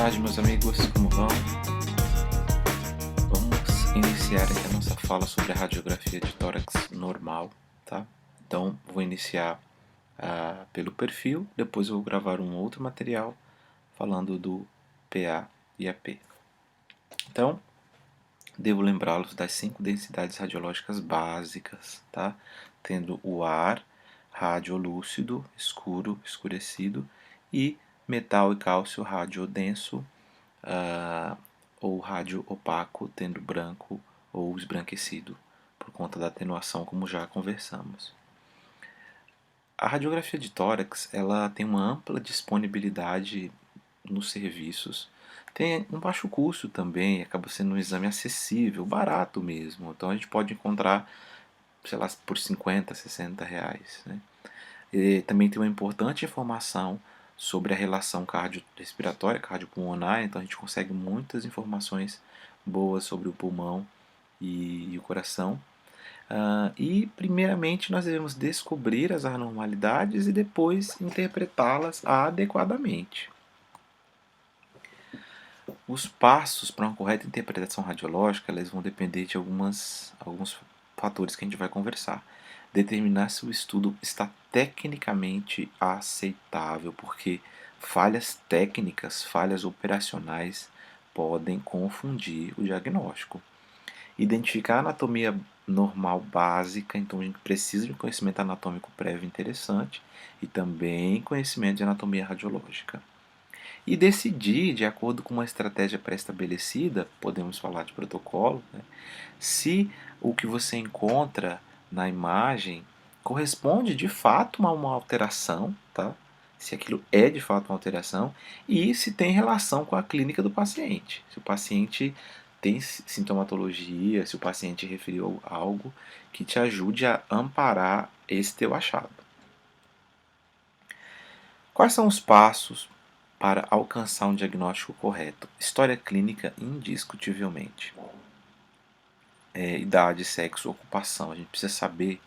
tarde, meus amigos, como vão? Vamos iniciar aqui a nossa fala sobre a radiografia de tórax normal, tá? Então, vou iniciar pelo perfil, depois eu vou gravar um outro material falando do PA e AP. Então, devo lembrá-los das 5 densidades radiológicas básicas, tá? Tendo o ar, radiolúcido, escuro, escurecido, e metal e cálcio radiodenso, ou rádio opaco, tendo branco ou esbranquecido, por conta da atenuação, como já conversamos. A radiografia de tórax ela tem uma ampla disponibilidade nos serviços, tem um baixo custo também, acaba sendo um exame acessível, barato mesmo. Então a gente pode encontrar, sei lá, por 50, 60 reais. Né? E também tem uma importante informação sobre a relação cardiorrespiratória, cardiopulmonar, então a gente consegue muitas informações boas sobre o pulmão e o coração. E primeiramente nós devemos descobrir as anormalidades e depois interpretá-las adequadamente. Os passos para uma correta interpretação radiológica eles vão depender de alguns fatores que a gente vai conversar. Determinar se o estudo está tecnicamente aceitável, porque falhas técnicas, falhas operacionais podem confundir o diagnóstico. Identificar a anatomia normal básica, então a gente precisa de um conhecimento anatômico prévio interessante e também conhecimento de anatomia radiológica. E decidir, de acordo com uma estratégia pré-estabelecida, podemos falar de protocolo, né, se o que você encontra na imagem corresponde de fato a uma alteração, tá? Se aquilo é de fato uma alteração e se tem relação com a clínica do paciente. Se o paciente tem sintomatologia, se o paciente referiu algo que te ajude a amparar esse teu achado. Quais são os passos para alcançar um diagnóstico correto? História clínica, indiscutivelmente. Idade, sexo, ocupação. A gente precisa saber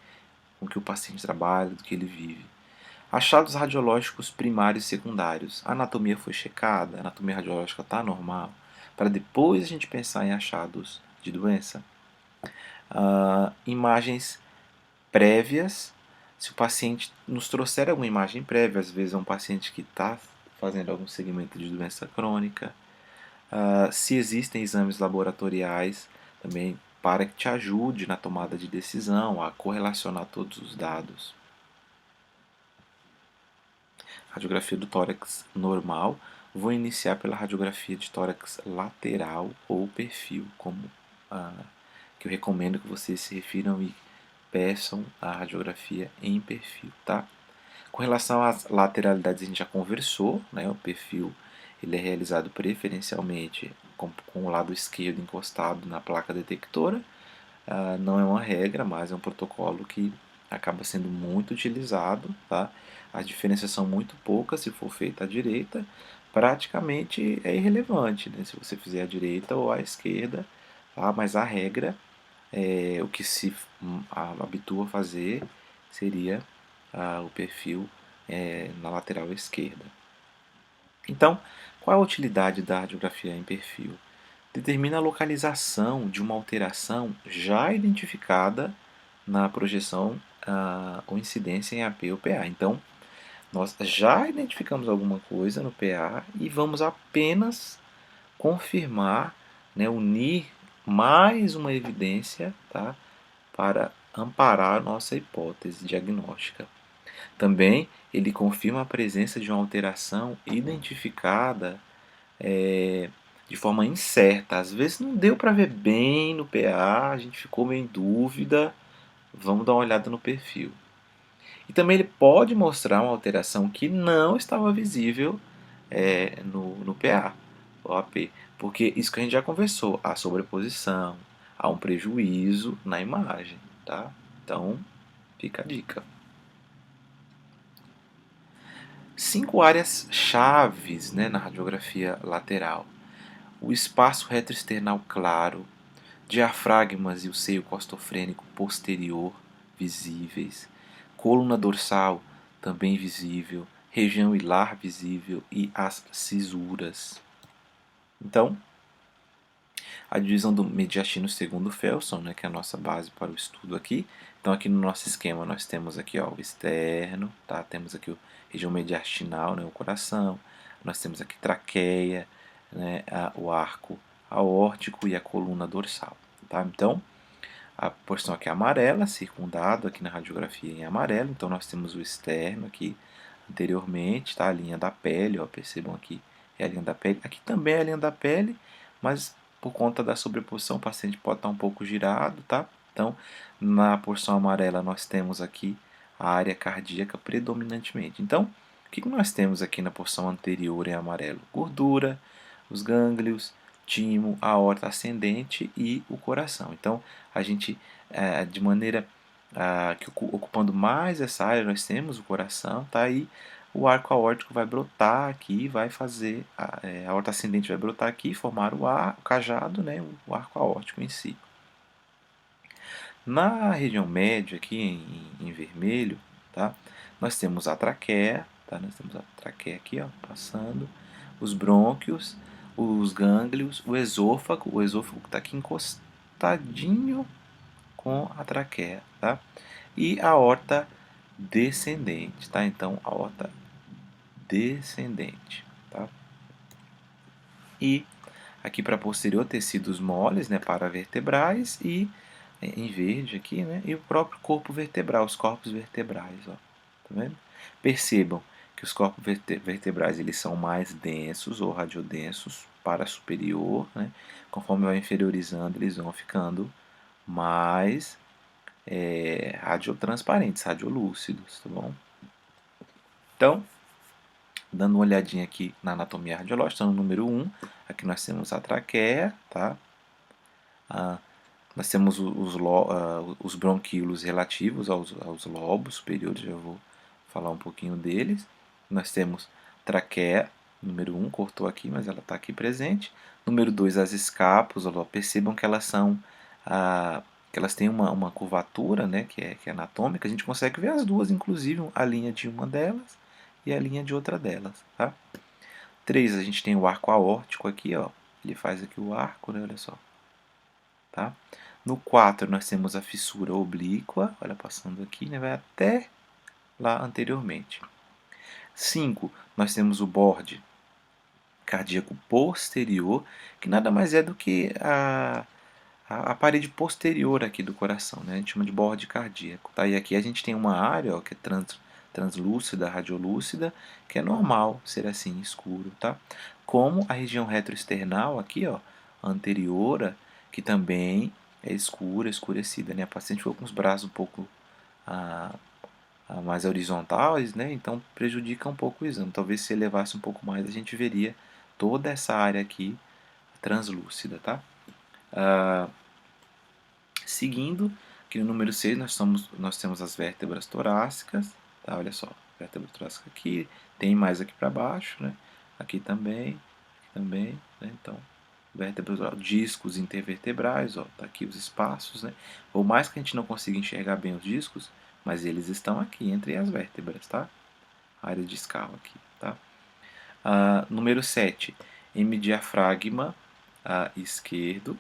com que o paciente trabalha, do que ele vive. Achados radiológicos primários e secundários. A anatomia foi checada? A anatomia radiológica está normal? Para depois a gente pensar em achados de doença. Imagens prévias. Se o paciente nos trouxer alguma imagem prévia, às vezes é um paciente que está fazendo algum segmento de doença crônica. Se existem exames laboratoriais também para que te ajude na tomada de decisão, a correlacionar todos os dados. Radiografia do tórax normal. Vou iniciar pela radiografia de tórax lateral ou perfil, como que eu recomendo que vocês se refiram e peçam a radiografia em perfil, tá? Com relação às lateralidades a gente já conversou, né? O perfil ele é realizado preferencialmente com o lado esquerdo encostado na placa detectora. Não é uma regra, mas é um protocolo que acaba sendo muito utilizado, tá? As diferenças são muito poucas se for feita à direita, praticamente é irrelevante, né? Se você fizer à direita ou à esquerda, tá? Mas a regra, o que se habitua a fazer seria o perfil na lateral esquerda. Então, qual é a utilidade da radiografia em perfil? Determina a localização de uma alteração já identificada na projeção ou incidência em AP ou PA. Então, nós já identificamos alguma coisa no PA e vamos apenas confirmar, né, unir mais uma evidência, tá, para amparar nossa hipótese diagnóstica. Também ele confirma a presença de uma alteração identificada de forma incerta. Às vezes não deu para ver bem no PA, a gente ficou meio em dúvida, vamos dar uma olhada no perfil. E também ele pode mostrar uma alteração que não estava visível no PA, o AP, porque isso que a gente já conversou, há sobreposição, há um prejuízo na imagem, tá? Então, fica a dica. 5 áreas chaves, né, na radiografia lateral. O espaço retroesternal claro, diafragmas e o seio costofrênico posterior visíveis, coluna dorsal também visível, região hilar visível e as cisuras. Então, a divisão do mediastino segundo Felson, né, que é a nossa base para o estudo aqui. Então, aqui no nosso esquema, nós temos aqui ó, o externo, tá? Temos aqui a região mediastinal, né, o coração. Nós temos aqui traqueia, né, o arco aórtico e a coluna dorsal. Tá? Então, a porção aqui é amarela, circundado aqui na radiografia em amarelo. Então, nós temos o externo aqui anteriormente, tá? A linha da pele, ó, percebam aqui, é a linha da pele. Aqui também é a linha da pele, mas por conta da sobreposição o paciente pode estar um pouco girado, tá? Então, na porção amarela nós temos aqui a área cardíaca predominantemente. Então, o que nós temos aqui na porção anterior em amarelo? Gordura, os gânglios, timo, a aorta ascendente e o coração. Então, a gente, de maneira que ocupando mais essa área, nós temos o coração, tá aí. O arco aórtico vai brotar aqui, vai fazer a aorta ascendente vai brotar aqui, formar o cajado, né, o arco aórtico em si. Na região média aqui em vermelho, tá? Nós temos a traqueia, tá? Nós temos a traqueia aqui, ó, passando, os brônquios, os gânglios, o esôfago está aqui encostadinho com a traqueia, tá? E a aorta descendente, tá? Então, a aorta descendente, tá? E aqui para posterior, tecidos moles, né, paravertebrais e em verde aqui, né, e o próprio corpo vertebral, os corpos vertebrais, ó, tá vendo? Percebam que os corpos vertebrais eles são mais densos ou radiodensos para superior, né? Conforme vai inferiorizando, eles vão ficando mais radiotransparentes, radiolúcidos, tá bom? Então, dando uma olhadinha aqui na anatomia radiológica, no número 1, aqui nós temos a traqueia, tá? Nós temos os bronquíolos relativos aos lobos superiores, já vou falar um pouquinho deles. Nós temos traqueia, número 1, cortou aqui, mas ela está aqui presente. Número 2, as escápulas, percebam que elas são que elas têm uma curvatura, né, que é anatômica. A gente consegue ver as duas, inclusive a linha de uma delas e a linha de outra delas. Tá? 3, a gente tem o arco aórtico aqui, ó. Ele faz aqui o arco, né, olha só. Tá? No 4 nós temos a fissura oblíqua, olha passando aqui, né, vai até lá anteriormente. 5 nós temos o borde cardíaco posterior, que nada mais é do que a parede posterior aqui do coração, né? A gente chama de borde cardíaco. Tá? E aqui a gente tem uma área ó, que é translúcida, radiolúcida, que é normal ser assim, escuro. Tá? Como a região retroesternal aqui, ó, anterior, que também é escura, escurecida. Né? A paciente ficou com os braços um pouco mais horizontais, né? Então prejudica um pouco o exame. Talvez se elevasse um pouco mais, a gente veria toda essa área aqui translúcida. Tá? Seguindo, aqui no número 6 nós temos as vértebras torácicas, tá? Olha só, vértebra torácica aqui, tem mais aqui para baixo, né? Aqui também, né? Então, vértebras, discos intervertebrais, ó, tá aqui os espaços, né? Por mais que a gente não consiga enxergar bem os discos, mas eles estão aqui entre as vértebras, tá? A área discal aqui, tá? Número 7, hemidiafragma esquerdo,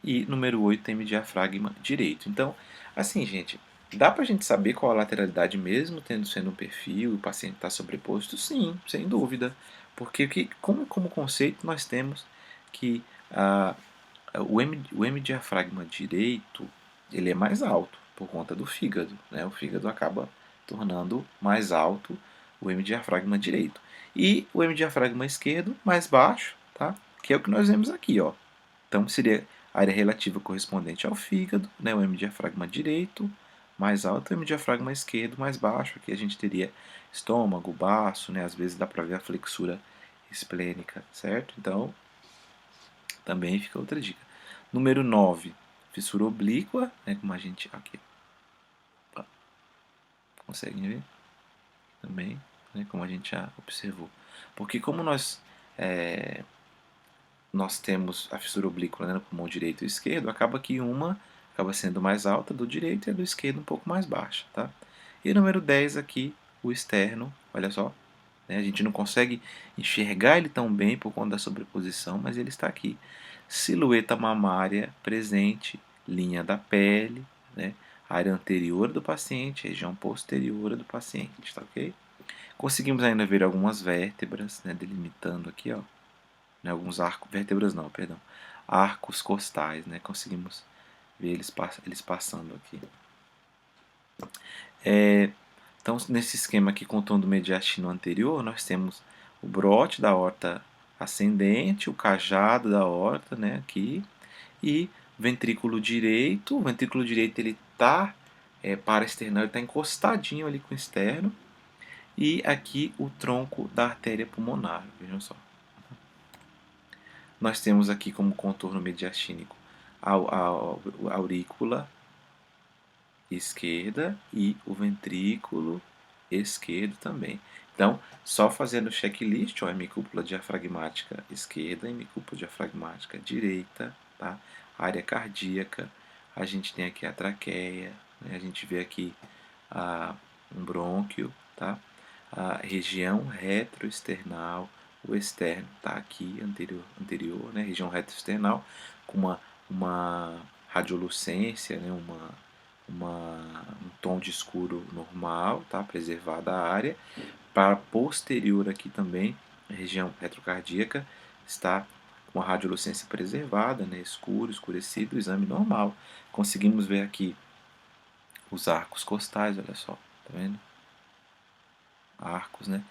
e número 8, hemidiafragma direito. Então, assim, gente, dá pra gente saber qual a lateralidade mesmo, sendo um perfil, o paciente está sobreposto? Sim, sem dúvida. Porque como conceito nós temos que o hemidiafragma direito ele é mais alto por conta do fígado. Né? O fígado acaba tornando mais alto o hemidiafragma direito. E o hemidiafragma esquerdo mais baixo, tá? Que é o que nós vemos aqui. Ó. Então seria a área relativa correspondente ao fígado, né? O hemidiafragma direito mais alto, o hemidiafragma esquerdo mais baixo. Aqui a gente teria estômago, baço, né? Às vezes dá para ver a flexura esplênica, certo? Então, também fica outra dica. Número 9, fissura oblíqua, né, como a gente aqui consegue ver também, né, como a gente já observou. Porque como nós temos a fissura oblíqua, né, no pulmão direito e esquerdo, acaba que uma acaba sendo mais alta do direito e a do esquerdo um pouco mais baixa. Tá? E número 10 aqui, o externo, olha só, né? A gente não consegue enxergar ele tão bem por conta da sobreposição, mas ele está aqui. Silhueta mamária presente, linha da pele, né? Área anterior do paciente, região posterior do paciente, tá ok? Conseguimos ainda ver algumas vértebras, né, delimitando aqui, ó, né, alguns arcos, vértebras não, perdão, arcos costais, né, conseguimos ver eles passando aqui. Então, nesse esquema aqui com o tom do mediastino anterior, nós temos o brote da aorta ascendente, o cajado da aorta, né, aqui, e ventrículo direito. O ventrículo direito ele está paraesternal, ele está encostadinho ali com o externo, e aqui o tronco da artéria pulmonar, vejam só. Nós temos aqui como contorno mediastínico a aurícula esquerda e o ventrículo esquerdo também. Então, só fazendo o checklist, ó, hemicúpula diafragmática esquerda, hemicúpula diafragmática direita, tá? Área cardíaca, a gente tem aqui a traqueia, né? A gente vê aqui um brônquio, tá? A região retroesternal, o externo está aqui, anterior, né? Região retroesternal, com uma radiolucência, né? Um tom de escuro normal, tá? Preservada a área. Para posterior aqui também, a região retrocardíaca está com a radiolucência preservada, né? Escuro, escurecido, exame normal. Conseguimos ver aqui os arcos costais, olha só, tá vendo? Arcos, né?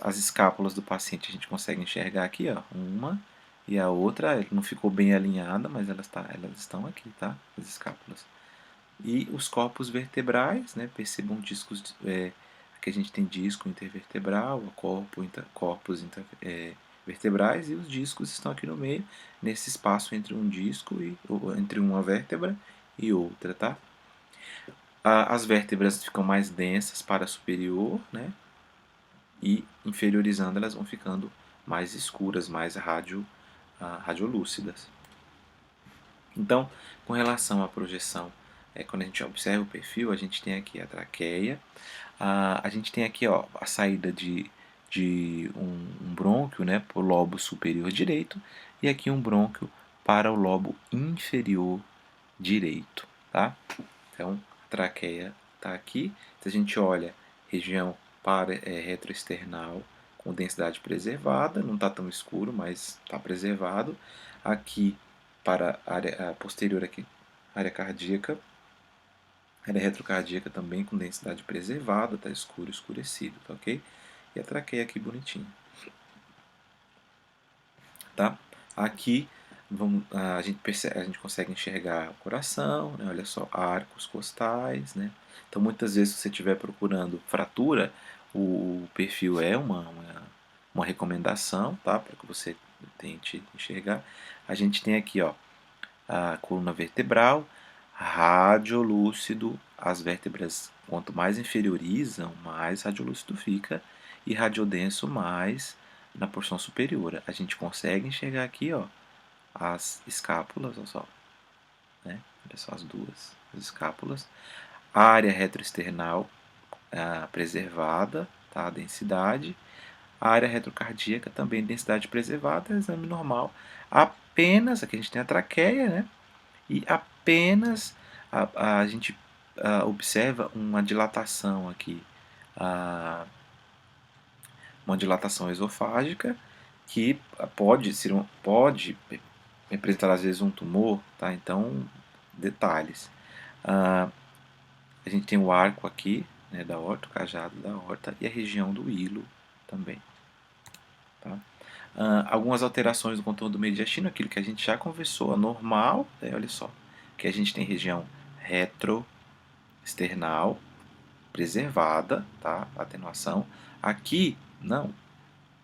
As escápulas do paciente a gente consegue enxergar aqui, ó, uma e a outra, não ficou bem alinhada, mas elas estão aqui, tá? As escápulas. E os corpos vertebrais, né? Percebam discos, aqui a gente tem disco intervertebral, corpos vertebrais, e os discos estão aqui no meio, nesse espaço entre um disco ou entre uma vértebra e outra, tá? As vértebras ficam mais densas para superior, né? E inferiorizando elas vão ficando mais escuras, mais radiolúcidas. Então, com relação à projeção, quando a gente observa o perfil, a gente tem aqui a traqueia, a gente tem aqui, ó, a saída de um brônquio, né, para o lobo superior direito, e aqui um brônquio para o lobo inferior direito, tá? Então, a traqueia está aqui. Se a gente olha região retroesternal com densidade preservada, não está tão escuro, mas está preservado. Aqui para a área posterior aqui, área cardíaca, área retrocardíaca também com densidade preservada, está escuro, escurecido, tá ok? E a traqueia aqui bonitinha, tá? Aqui a gente consegue enxergar o coração, né? Olha só, arcos costais, né? Então muitas vezes se você estiver procurando fratura, o perfil é uma recomendação, tá? Para que você tente enxergar. A gente tem aqui, ó, a coluna vertebral, radiolúcido, as vértebras quanto mais inferiorizam, mais radiolúcido fica, e radiodenso mais na porção superior. A gente consegue enxergar aqui, ó, as escápulas, olha só, né? Olha só as escápulas. A área retroesternal preservada, tá? A densidade. A área retrocardíaca também densidade preservada, exame normal. Apenas, aqui a gente tem a traqueia, né? E apenas a gente observa uma dilatação aqui, uma dilatação esofágica que pode representar às vezes um tumor, tá? Então, detalhes. A gente tem o arco aqui, né, da aorta, o cajado da aorta e a região do hilo também, tá? Algumas alterações do contorno do mediastino, aquilo que a gente já conversou, a normal, olha só, que a gente tem região retroesternal preservada, tá? Atenuação. Aqui, não,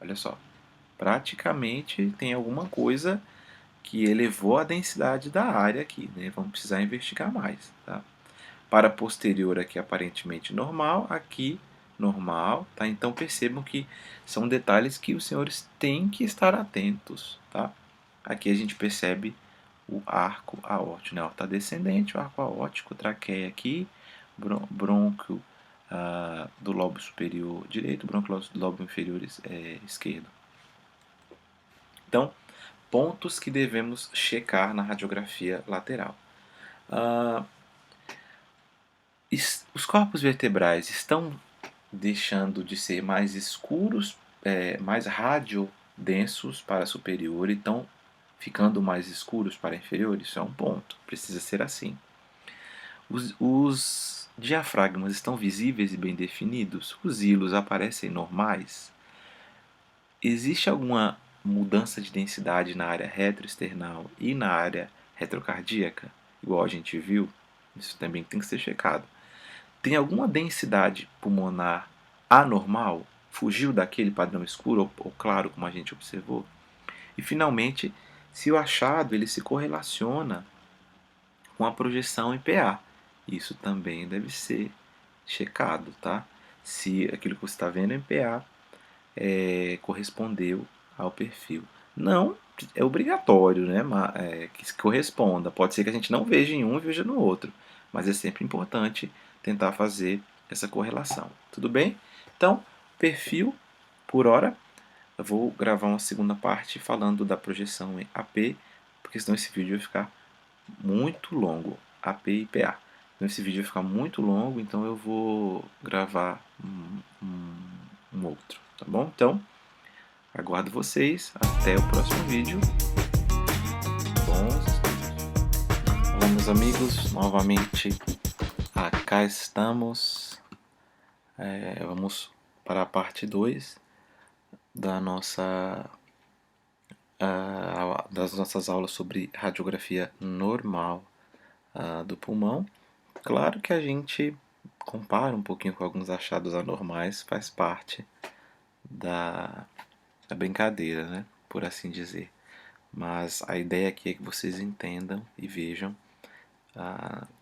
olha só, praticamente tem alguma coisa que elevou a densidade da área aqui, né? Vamos precisar investigar mais, tá? Para posterior aqui aparentemente normal, aqui normal, tá? Então percebam que são detalhes que os senhores têm que estar atentos, tá? Aqui a gente percebe o arco aórtico, né? Aorta descendente, o arco aórtico, traqueia aqui, brônquio do lobo superior direito, lobo inferior esquerdo. Então, pontos que devemos checar na radiografia lateral. Os corpos vertebrais estão deixando de ser mais escuros, mais radiodensos para superior, e estão ficando mais escuros para inferior? Isso é um ponto, precisa ser assim. Os diafragmas estão visíveis e bem definidos? Os hilos aparecem normais? Existe alguma mudança de densidade na área retroesternal e na área retrocardíaca, igual a gente viu? Isso também tem que ser checado. Tem alguma densidade pulmonar anormal? Fugiu daquele padrão escuro ou claro, como a gente observou? E, finalmente, se o achado ele se correlaciona com a projeção em PA. Isso também deve ser checado, tá? Se aquilo que você está vendo em PA correspondeu ao perfil. Não é obrigatório, né, que corresponda. Pode ser que a gente não veja em um e veja no outro, mas é sempre importante tentar fazer essa correlação. Tudo bem? Então, perfil por hora. Eu vou gravar uma segunda parte falando da projeção em AP, porque senão esse vídeo vai ficar muito longo. AP e PA. Então esse vídeo vai ficar muito longo, então eu vou gravar um outro, tá bom? Então, aguardo vocês. Até o próximo vídeo. Bons estudos. Olá, meus amigos. Novamente, cá estamos. Vamos para a parte 2 da das nossas aulas sobre radiografia normal do pulmão. Claro que a gente compara um pouquinho com alguns achados anormais, faz parte da brincadeira, né? Por assim dizer. Mas a ideia aqui é que vocês entendam e vejam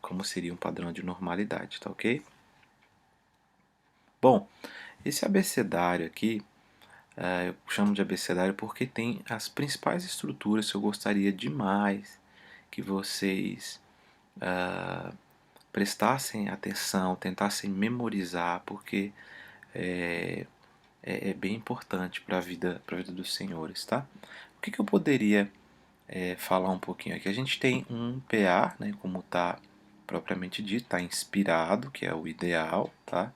como seria um padrão de normalidade, tá ok? Bom, esse abecedário aqui, eu chamo de abecedário porque tem as principais estruturas que eu gostaria demais que vocês prestassem atenção, tentassem memorizar, porque é bem importante para a vida dos senhores, tá? O que eu poderia falar um pouquinho aqui? A gente tem um PA, né, como está propriamente dito, está inspirado, que é o ideal, tá?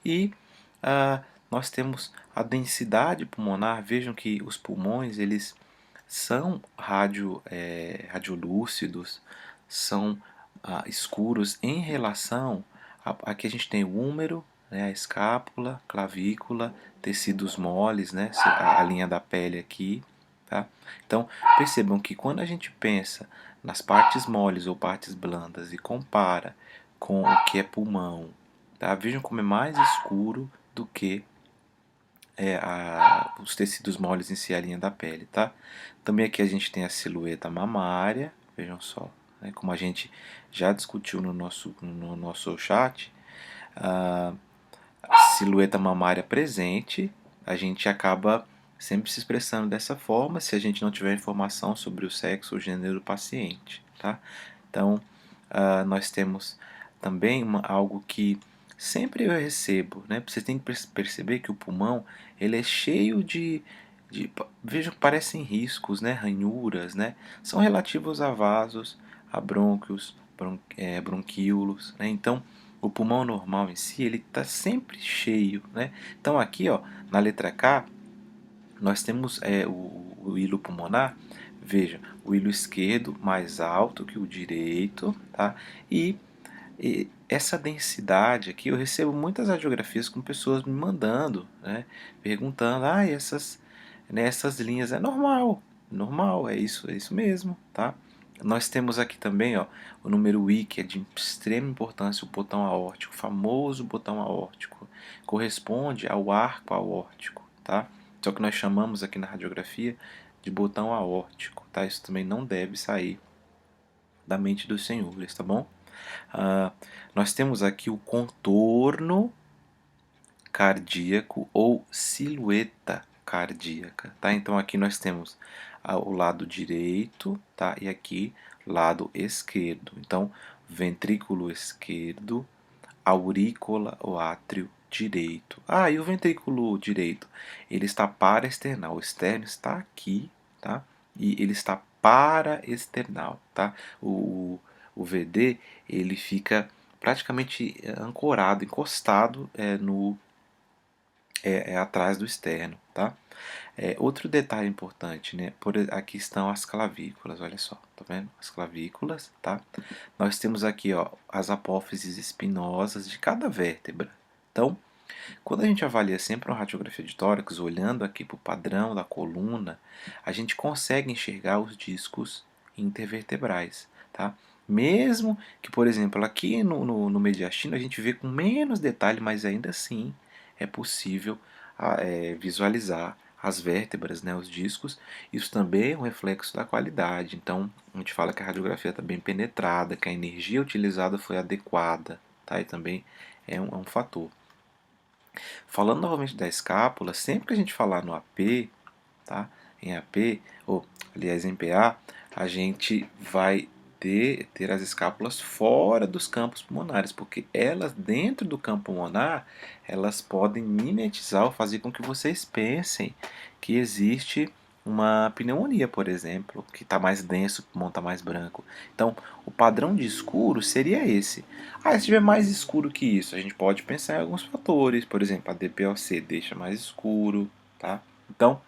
E nós temos a densidade pulmonar. Vejam que os pulmões eles são radiolúcidos, são escuros em relação aqui a gente tem o úmero, né, a escápula, clavícula, tecidos moles, né, a linha da pele aqui, tá? Então percebam que quando a gente pensa nas partes moles ou partes blandas e compara com o que é pulmão, tá? Vejam como é mais escuro do que os tecidos moles em si, a linha da pele, tá? Também aqui a gente tem a silhueta mamária, vejam só, né, como a gente já discutiu no nosso chat, a silhueta mamária presente, a gente acaba sempre se expressando dessa forma se a gente não tiver informação sobre o sexo ou gênero do paciente, tá? Então, nós temos também algo que sempre eu recebo, né? Você tem que perceber que o pulmão ele é cheio vejam que parecem riscos, né? Ranhuras, né? São relativos a vasos, a brônquios, bronquíolos, né? Então, o pulmão normal em si, ele está sempre cheio, né? Então, aqui, ó, na letra K, nós temos o hilo pulmonar. Veja, o hilo esquerdo mais alto que o direito, tá? E essa densidade aqui, eu recebo muitas radiografias com pessoas me mandando, né, perguntando, essas linhas é normal, é isso mesmo, tá? Nós temos aqui também, ó, o número I, que é de extrema importância, o botão aórtico, o famoso botão aórtico, corresponde ao arco aórtico, tá? Só que nós chamamos aqui na radiografia de botão aórtico, tá? Isso também não deve sair da mente dos senhores, tá bom? Nós temos aqui o contorno cardíaco ou silhueta cardíaca, tá? Então aqui nós temos o lado direito, tá? E aqui lado esquerdo. Então, ventrículo esquerdo, aurícula ou átrio direito. E o ventrículo direito? Ele está paraesternal. O externo está aqui, tá? E ele está paraesternal, tá? O VD, ele fica praticamente ancorado, encostado atrás do externo, tá? Outro detalhe importante, né? Aqui estão as clavículas, olha só, tá vendo? As clavículas, tá? Nós temos aqui, ó, as apófises espinosas de cada vértebra. Então, quando a gente avalia sempre uma radiografia de tórax, olhando aqui para o padrão da coluna, a gente consegue enxergar os discos intervertebrais, tá? Mesmo que, por exemplo, aqui no mediastino a gente vê com menos detalhe, mas ainda assim é possível visualizar as vértebras, né, os discos. Isso também é um reflexo da qualidade. Então, a gente fala que a radiografia está bem penetrada, que a energia utilizada foi adequada, tá? E também é um fator. Falando novamente da escápula, sempre que a gente falar no AP, tá? Em AP, ou aliás em PA, a gente vai ter as escápulas fora dos campos pulmonares, porque elas dentro do campo pulmonar, elas podem mimetizar ou fazer com que vocês pensem que existe uma pneumonia, por exemplo, que está mais denso, o pulmão está mais branco. Então, o padrão de escuro seria esse. Se tiver mais escuro que isso, a gente pode pensar em alguns fatores, por exemplo, a DPLC deixa mais escuro, tá? Então,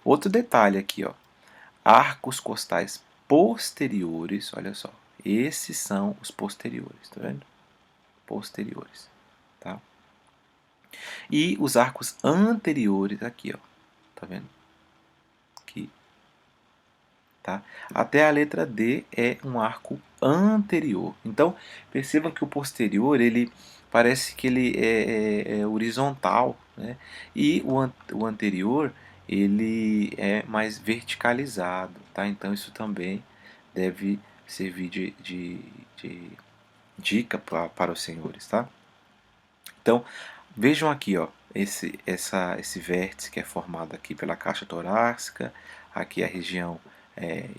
outro detalhe aqui, ó, arcos costais posteriores, olha só, esses são os posteriores, tá vendo? Posteriores, tá? E os arcos anteriores aqui, ó, tá vendo? Aqui, tá? Até a letra D é um arco anterior. Então, percebam que o posterior, ele parece que ele é horizontal, né? E o anterior, ele é mais verticalizado, tá? Então, isso também deve servir de dica para os senhores, tá? Então, vejam aqui, ó, esse vértice que é formado aqui pela caixa torácica, aqui a região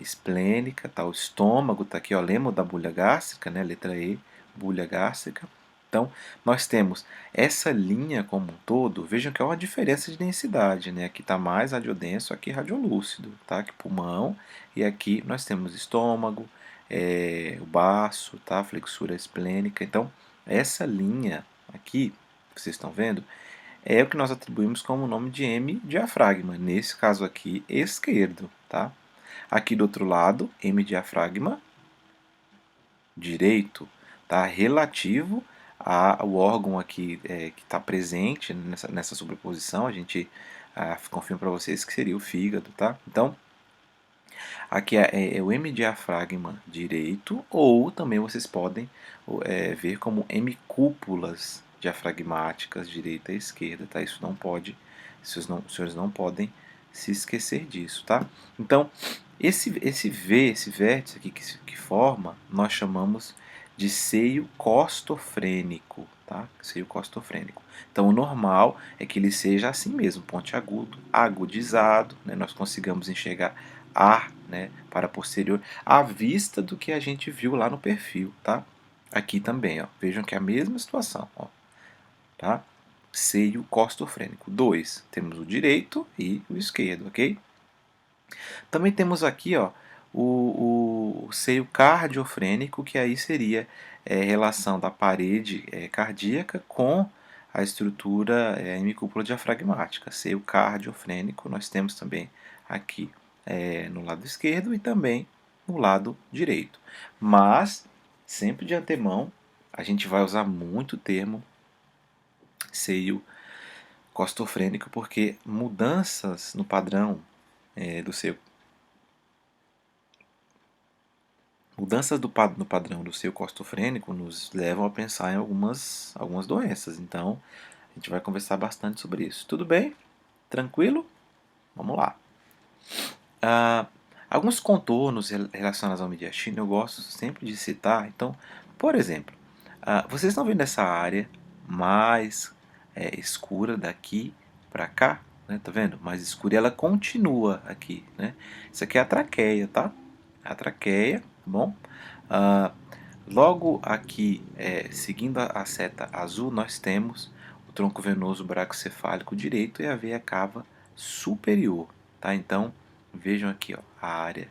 esplênica, tá? O estômago, tá aqui, ó, lemo da bulha gástrica, né? Letra E, bulha gástrica. Então, nós temos essa linha como um todo, vejam que é uma diferença de densidade, né? Aqui está mais radiodenso, aqui radiolúcido, tá? Aqui pulmão, e aqui nós temos estômago, o baço, tá? Flexura esplênica. Então, essa linha aqui, que vocês estão vendo, é o que nós atribuímos como nome de M diafragma, nesse caso aqui, esquerdo, tá? Aqui do outro lado, M diafragma direito, tá? Relativo ao órgão aqui que está presente nessa sobreposição, a gente confirma para vocês que seria o fígado, tá? Então, aqui é o hemidiafragma direito, ou também vocês podem ver como hemicúpulas diafragmáticas direita e esquerda, tá? Isso não pode, os senhores não podem se esquecer disso, tá? Então, esse V, esse vértice aqui que forma, nós chamamos de seio costofrênico, tá? Seio costofrênico. Então, o normal é que ele seja assim mesmo, pontiagudo, agudizado, né? Nós consigamos enxergar ar, né, para posterior, à vista do que a gente viu lá no perfil, tá? Aqui também, ó, vejam que é a mesma situação, ó, tá? Seio costofrênico. 2, temos o direito e o esquerdo, ok? Também temos aqui, ó, o seio cardiofrênico, que aí seria relação da parede cardíaca com a estrutura hemicúpula diafragmática. Seio cardiofrênico, nós temos também aqui no lado esquerdo e também no lado direito. Mas, sempre de antemão, a gente vai usar muito o termo seio costofrênico, porque mudanças no padrão do seio mudanças no padrão do seio costofrênico nos levam a pensar em algumas doenças. Então, a gente vai conversar bastante sobre isso. Tudo bem? Tranquilo? Vamos lá. Alguns contornos relacionados ao mediastino eu gosto sempre de citar. Então, por exemplo, vocês estão vendo essa área mais escura daqui para cá? Né? Tá vendo? Mais escura e ela continua aqui. Né? Isso aqui é a traqueia, tá? A traqueia, tá bom? Logo aqui, seguindo a seta azul, nós temos o tronco venoso bracocefálico direito e a veia cava superior. Tá? Então, vejam aqui ó, a área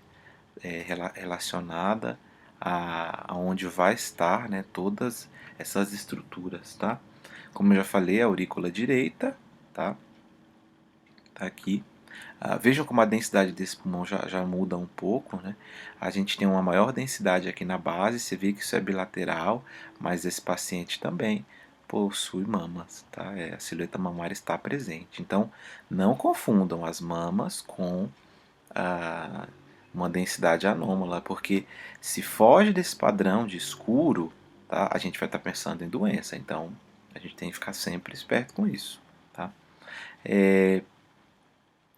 relacionada a onde vai estar, né, todas essas estruturas. Tá? Como eu já falei, a aurícula direita, tá? Tá aqui. Vejam como a densidade desse pulmão já muda um pouco, né? A gente tem uma maior densidade aqui na base, você vê que isso é bilateral, mas esse paciente também possui mamas, tá? A silhueta mamária está presente. Então, não confundam as mamas com uma densidade anômala, porque se foge desse padrão de escuro, tá? A gente vai estar pensando em doença. Então, a gente tem que ficar sempre esperto com isso, tá?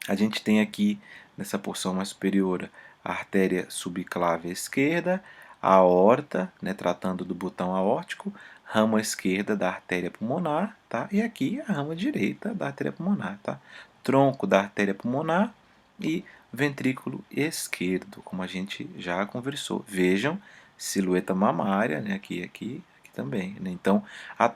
A gente tem aqui nessa porção mais superior a artéria subclávia esquerda, a aorta, né, tratando do botão aórtico, rama esquerda da artéria pulmonar, tá? E aqui a rama direita da artéria pulmonar, tá? Tronco da artéria pulmonar e ventrículo esquerdo, como a gente já conversou. Vejam, silhueta mamária, né, aqui também, né? Então,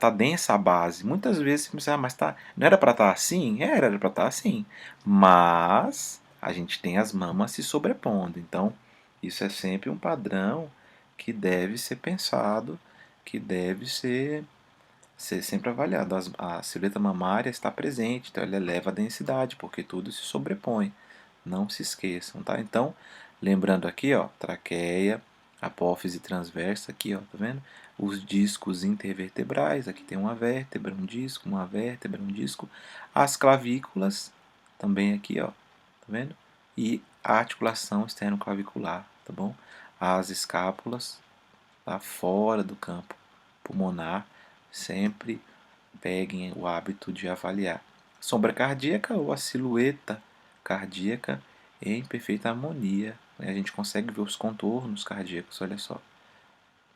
tá densa a base. Muitas vezes você pensa, mas não era para estar assim? Era para estar assim. Mas a gente tem as mamas se sobrepondo. Então, isso é sempre um padrão que deve ser pensado, que deve ser sempre avaliado. A silhueta mamária está presente, então ela eleva a densidade, porque tudo se sobrepõe. Não se esqueçam, tá? Então, lembrando aqui, ó, traqueia, apófise transversa, aqui, ó, tá vendo? Os discos intervertebrais, aqui tem uma vértebra, um disco, uma vértebra, um disco. As clavículas, também aqui, ó, tá vendo? E a articulação externo-clavicular, tá bom? As escápulas, tá fora do campo pulmonar, sempre peguem o hábito de avaliar. Sombra cardíaca ou a silhueta cardíaca em perfeita harmonia. A gente consegue ver os contornos cardíacos, olha só,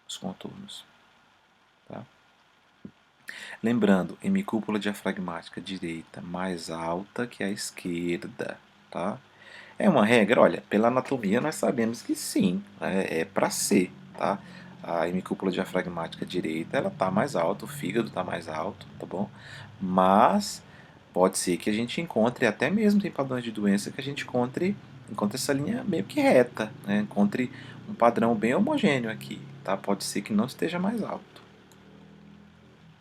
os contornos. Tá? Lembrando, hemicúpula diafragmática direita mais alta que a esquerda. Tá? É uma regra? Olha, pela anatomia nós sabemos que sim, é para ser. Tá? A hemicúpula diafragmática direita ela está mais alta, o fígado está mais alto, tá bom? Mas pode ser que a gente encontre, até mesmo tem padrões de doença que a gente encontre essa linha meio que reta, né? Encontre um padrão bem homogêneo aqui, tá? Pode ser que não esteja mais alto.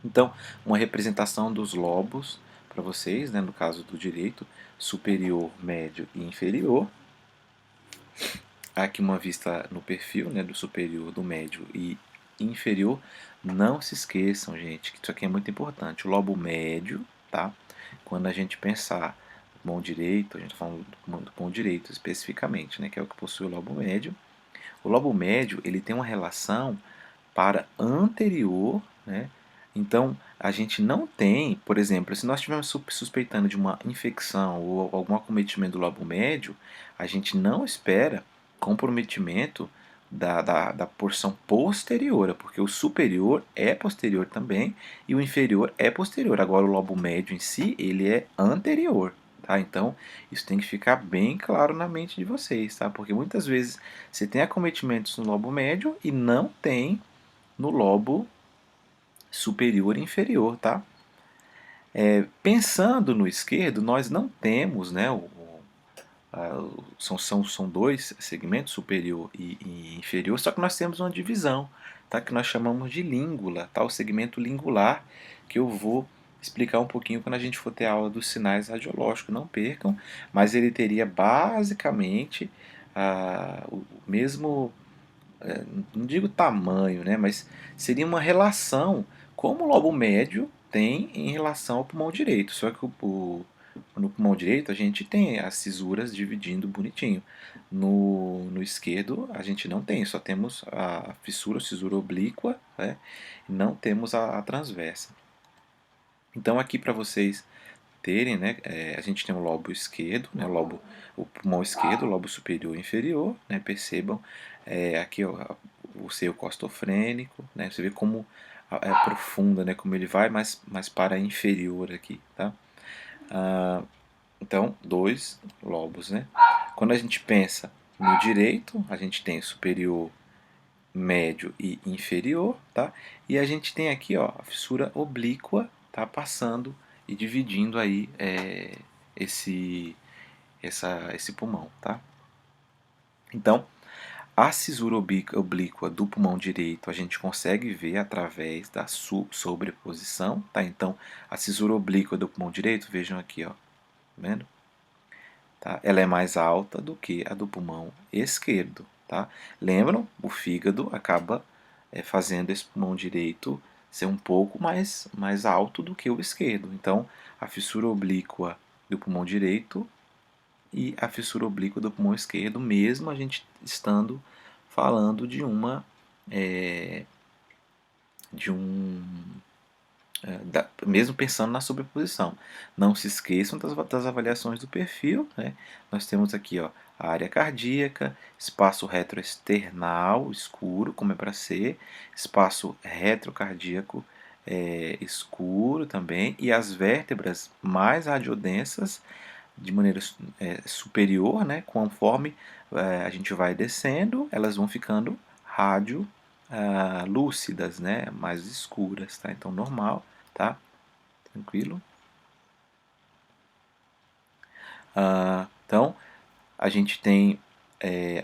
Então, uma representação dos lobos para vocês, né? No caso do direito, superior, médio e inferior. Aqui uma vista no perfil, né? Do superior, do médio e inferior. Não se esqueçam, gente, que isso aqui é muito importante. O lobo médio, tá? Quando a gente pensar no pulmão direito, a gente está falando do pulmão direito especificamente, né, que é o que possui o lobo médio. O lobo médio ele tem uma relação para anterior, né? Então a gente não tem, por exemplo, se nós estivermos suspeitando de uma infecção ou algum acometimento do lobo médio, a gente não espera comprometimento da porção posterior, porque o superior é posterior também e o inferior é posterior. Agora o lobo médio em si, ele é anterior. Tá? Então, isso tem que ficar bem claro na mente de vocês, tá? Porque muitas vezes você tem acometimentos no lobo médio e não tem no lobo superior e inferior, tá? Pensando no esquerdo, nós não temos, né, são dois segmentos, superior e inferior, só que nós temos uma divisão, tá, que nós chamamos de língula, tá, o segmento lingular, que eu vou explicar um pouquinho quando a gente for ter a aula dos sinais radiológicos, não percam, mas ele teria basicamente o mesmo, não digo tamanho, né, mas seria uma relação como o lobo médio tem em relação ao pulmão direito, só que no pulmão direito a gente tem as cisuras dividindo bonitinho. No esquerdo a gente não tem, só temos a fissura, a cisura oblíqua, né? E não temos a transversa. Então aqui para vocês terem, né, a gente tem o lobo esquerdo, né, o pulmão esquerdo, o lobo superior e inferior, né, percebam aqui ó, o seio costofrênico, né, você vê como é profunda, né, como ele vai mais para inferior aqui, tá? Então, dois lobos, né? Quando a gente pensa no direito, a gente tem superior, médio e inferior, tá? E a gente tem aqui, ó, a fissura oblíqua, tá? Passando e dividindo aí esse pulmão, tá? Então, a cisura oblíqua do pulmão direito a gente consegue ver através da sobreposição, tá? Então, a cisura oblíqua do pulmão direito, vejam aqui, ó, tá vendo? Tá? Ela é mais alta do que a do pulmão esquerdo, tá? Lembram? O fígado acaba fazendo esse pulmão direito ser um pouco mais alto do que o esquerdo. Então, a fissura oblíqua do pulmão direito e a fissura oblíqua do pulmão esquerdo, mesmo a gente estando falando é, de um mesmo pensando na sobreposição. Não se esqueçam das avaliações do perfil, né? Nós temos aqui, ó, a área cardíaca, espaço retroesternal escuro, como é para ser, espaço retrocardíaco escuro também, e as vértebras mais radiodensas de maneira superior, né? Conforme a gente vai descendo, elas vão ficando lúcidas, né? Mais escuras, tá? Então normal, tá? Tranquilo. Então a gente tem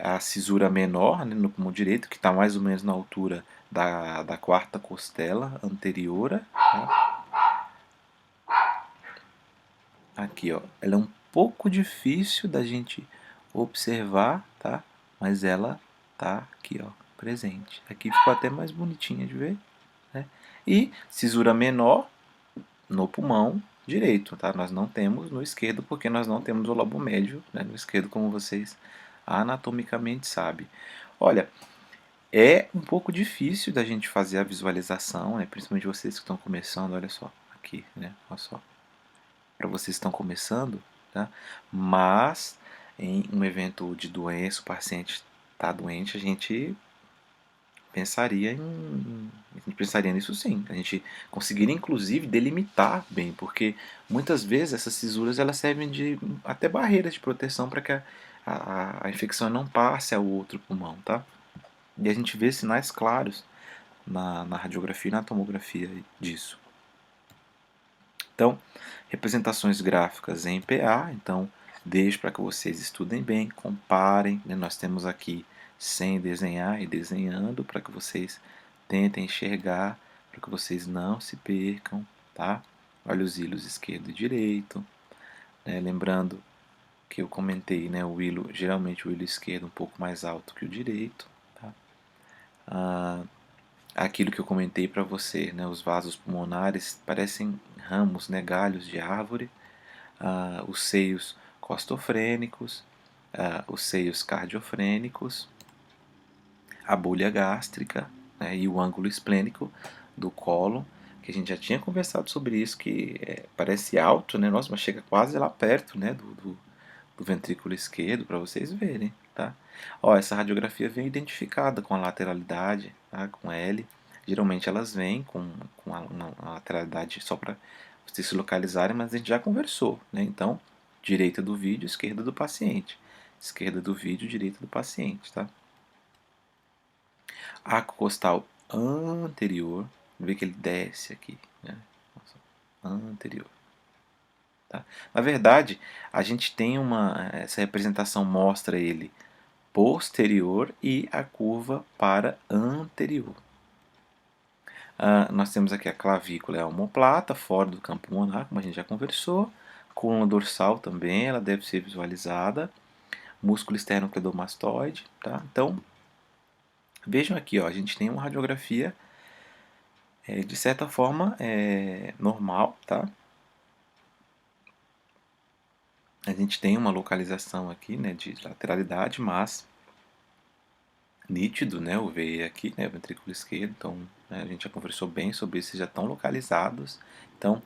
a cisura menor, né, no pulmão direito, que está mais ou menos na altura da quarta costela anterior. Tá? Aqui, ó, ela é um pouco difícil da gente observar, tá? Mas ela tá aqui, ó, presente. Aqui ficou até mais bonitinha de ver, né? E cisura menor no pulmão direito, tá? Nós não temos no esquerdo porque nós não temos o lobo médio, né, no esquerdo, como vocês anatomicamente sabem. Olha, é um pouco difícil da gente fazer a visualização, né? Principalmente vocês que estão começando, olha só, aqui, né? Olha só, para vocês que estão começando, tá? Mas em um evento de doença, o paciente está doente, a gente pensaria nisso sim. A gente conseguiria inclusive delimitar bem, porque muitas vezes essas cisuras elas servem de até barreiras de proteção para que a infecção não passe ao outro pulmão, tá? E a gente vê sinais claros na radiografia e na tomografia disso. Então, representações gráficas em PA, então deixo para que vocês estudem bem, comparem, né? Nós temos aqui sem desenhar e desenhando para que vocês tentem enxergar, para que vocês não se percam, tá? Olha os hilos esquerdo e direito, né? Lembrando que eu comentei, né? Geralmente o hilo esquerdo um pouco mais alto que o direito, tá? Aquilo que eu comentei para você, né? Os vasos pulmonares parecem ramos, né? Galhos de árvore, os seios costofrênicos, os seios cardiofrênicos, a bolha gástrica, né, e o ângulo esplênico do cólon, que a gente já tinha conversado sobre isso, que parece alto, né, nossa, mas chega quase lá perto, né, do ventrículo esquerdo, para vocês verem. Tá? Ó, essa radiografia vem identificada com a lateralidade, tá, com L. Geralmente elas vêm com uma lateralidade só para vocês se localizarem, mas a gente já conversou. Né? Então, direita do vídeo, esquerda do paciente. Esquerda do vídeo, direita do paciente. Tá? Arco costal anterior. Vê que ele desce aqui. Né? Anterior. Tá? Na verdade, a gente tem essa representação mostra ele posterior e a curva para anterior. Nós temos aqui a clavícula, é a omoplata, fora do campo pulmonar, como a gente já conversou. Coluna dorsal também, ela deve ser visualizada. Músculo esternocleidomastoide, tá? Então, vejam aqui, ó, a gente tem uma radiografia de certa forma normal, tá? A gente tem uma localização aqui, né, de lateralidade, mas nítido, né, o VE aqui, né, o ventrículo esquerdo, então né, a gente já conversou bem sobre isso, já estão localizados. Então,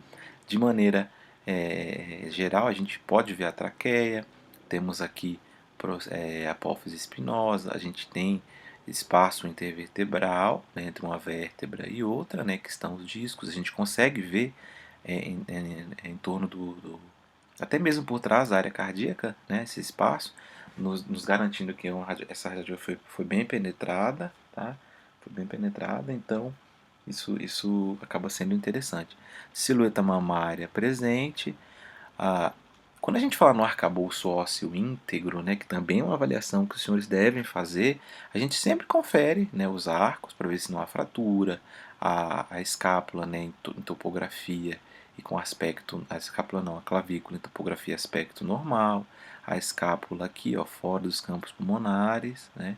de maneira geral, a gente pode ver a traqueia, temos aqui apófise espinosa, a gente tem espaço intervertebral, né, entre uma vértebra e outra, né, que estão os discos, a gente consegue ver em torno até mesmo por trás da área cardíaca, né, esse espaço, nos garantindo que essa radiografia foi bem penetrada, tá? foi bem penetrada, então isso acaba sendo interessante. Silhueta mamária presente. Ah, quando a gente fala no arcabouço ósseo íntegro, né, que também é uma avaliação que os senhores devem fazer, a gente sempre confere, né, os arcos para ver se não há fratura, a escápula, né, em topografia e com aspecto, a escápula não, a clavícula em topografia e aspecto normal, a escápula aqui, ó, fora dos campos pulmonares, né,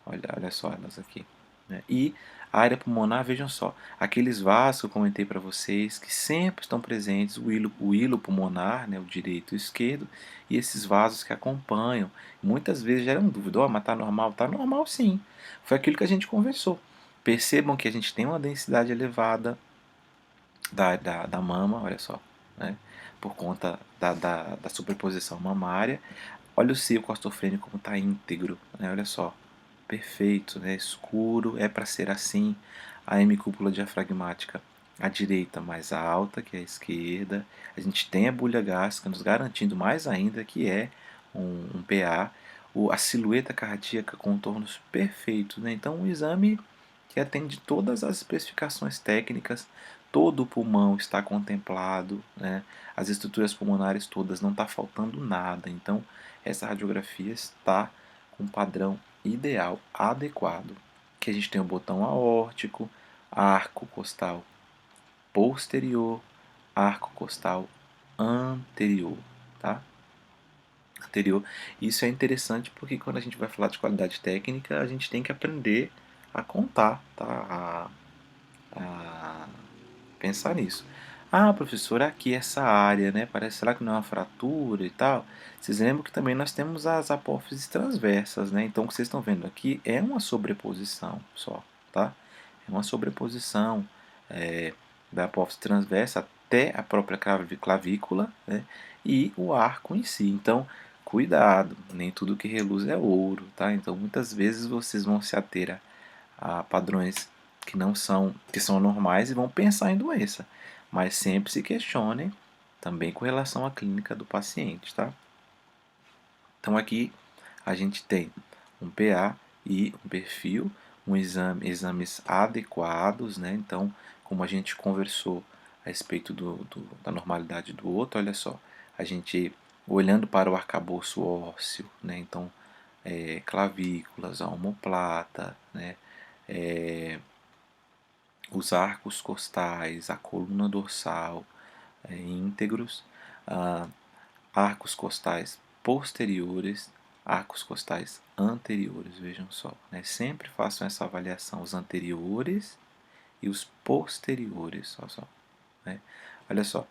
olha só elas aqui. Né? E a área pulmonar, vejam só, aqueles vasos que eu comentei para vocês, que sempre estão presentes, o hilo pulmonar, né, o direito e o esquerdo, e esses vasos que acompanham. Muitas vezes geram dúvida, mas está normal? Está normal sim. Foi aquilo que a gente conversou. Percebam que a gente tem uma densidade elevada da mama, olha só, né, por conta da superposição mamária. Olha o seio costofrênico como está íntegro, né, olha só. Perfeito, né? Escuro, é para ser assim. A hemicúpula diafragmática, a direita mais alta que a esquerda. A gente tem a bulha gástrica, nos garantindo mais ainda que é um PA. A silhueta cardíaca, contornos perfeitos. Né? Então, um exame que atende todas as especificações técnicas. Todo o pulmão está contemplado, né? As estruturas pulmonares todas, não está faltando nada. Então, essa radiografia está com padrão ideal, adequado. Que a gente tem o botão aórtico, arco costal posterior, arco costal anterior, tá? Anterior. Isso é interessante porque quando a gente vai falar de qualidade técnica, a gente tem que aprender a contar, tá? A pensar nisso. Ah, professor, aqui essa área, né? Parece, será que não é uma fratura e tal? Vocês lembram que também nós temos as apófises transversas, né? Então, o que vocês estão vendo aqui é uma sobreposição só, tá? É uma sobreposição da apófise transversa até a própria clavícula, né? E o arco em si. Então, cuidado, nem tudo que reluz é ouro, tá? Então, muitas vezes vocês vão se ater a padrões que são normais e vão pensar em doença, mas sempre se questionem também com relação à clínica do paciente, tá? Então aqui a gente tem um PA e um perfil, exames adequados, né? Então, como a gente conversou a respeito da normalidade do outro, olha só, a gente olhando para o arcabouço ósseo, né? Então, clavículas, a omoplata, né? Os arcos costais, a coluna dorsal íntegros, ah, arcos costais posteriores, arcos costais anteriores, vejam só. Né? Sempre façam essa avaliação, os anteriores e os posteriores, só. Né? Olha só,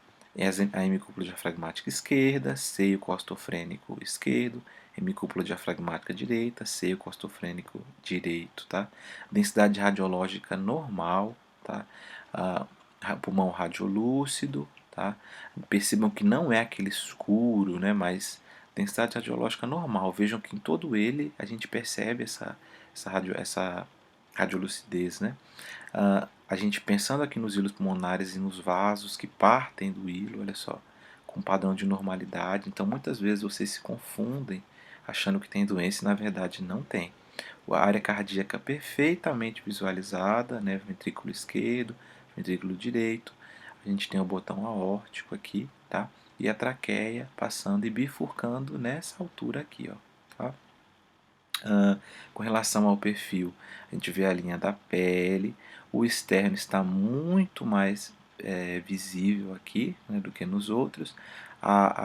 a hemicúpula diafragmática esquerda, seio costofrênico esquerdo, hemicúpula diafragmática direita, seio costofrênico direito, tá? Densidade radiológica normal, tá? Pulmão radiolúcido, tá? Percebam que não é aquele escuro, né? Mas densidade radiológica normal. Vejam que em todo ele a gente percebe essa radiolucidez, né? A gente pensando aqui nos hilos pulmonares e nos vasos que partem do hilo, olha só, com padrão de normalidade. Então, muitas vezes vocês se confundem achando que tem doença e na verdade não tem. A área cardíaca perfeitamente visualizada, né? Ventrículo esquerdo, ventrículo direito. A gente tem o botão aórtico aqui, tá? E a traqueia passando e bifurcando nessa altura aqui, ó, tá? Com relação ao perfil, a gente vê a linha da pele, o externo está muito mais visível aqui, né, do que nos outros.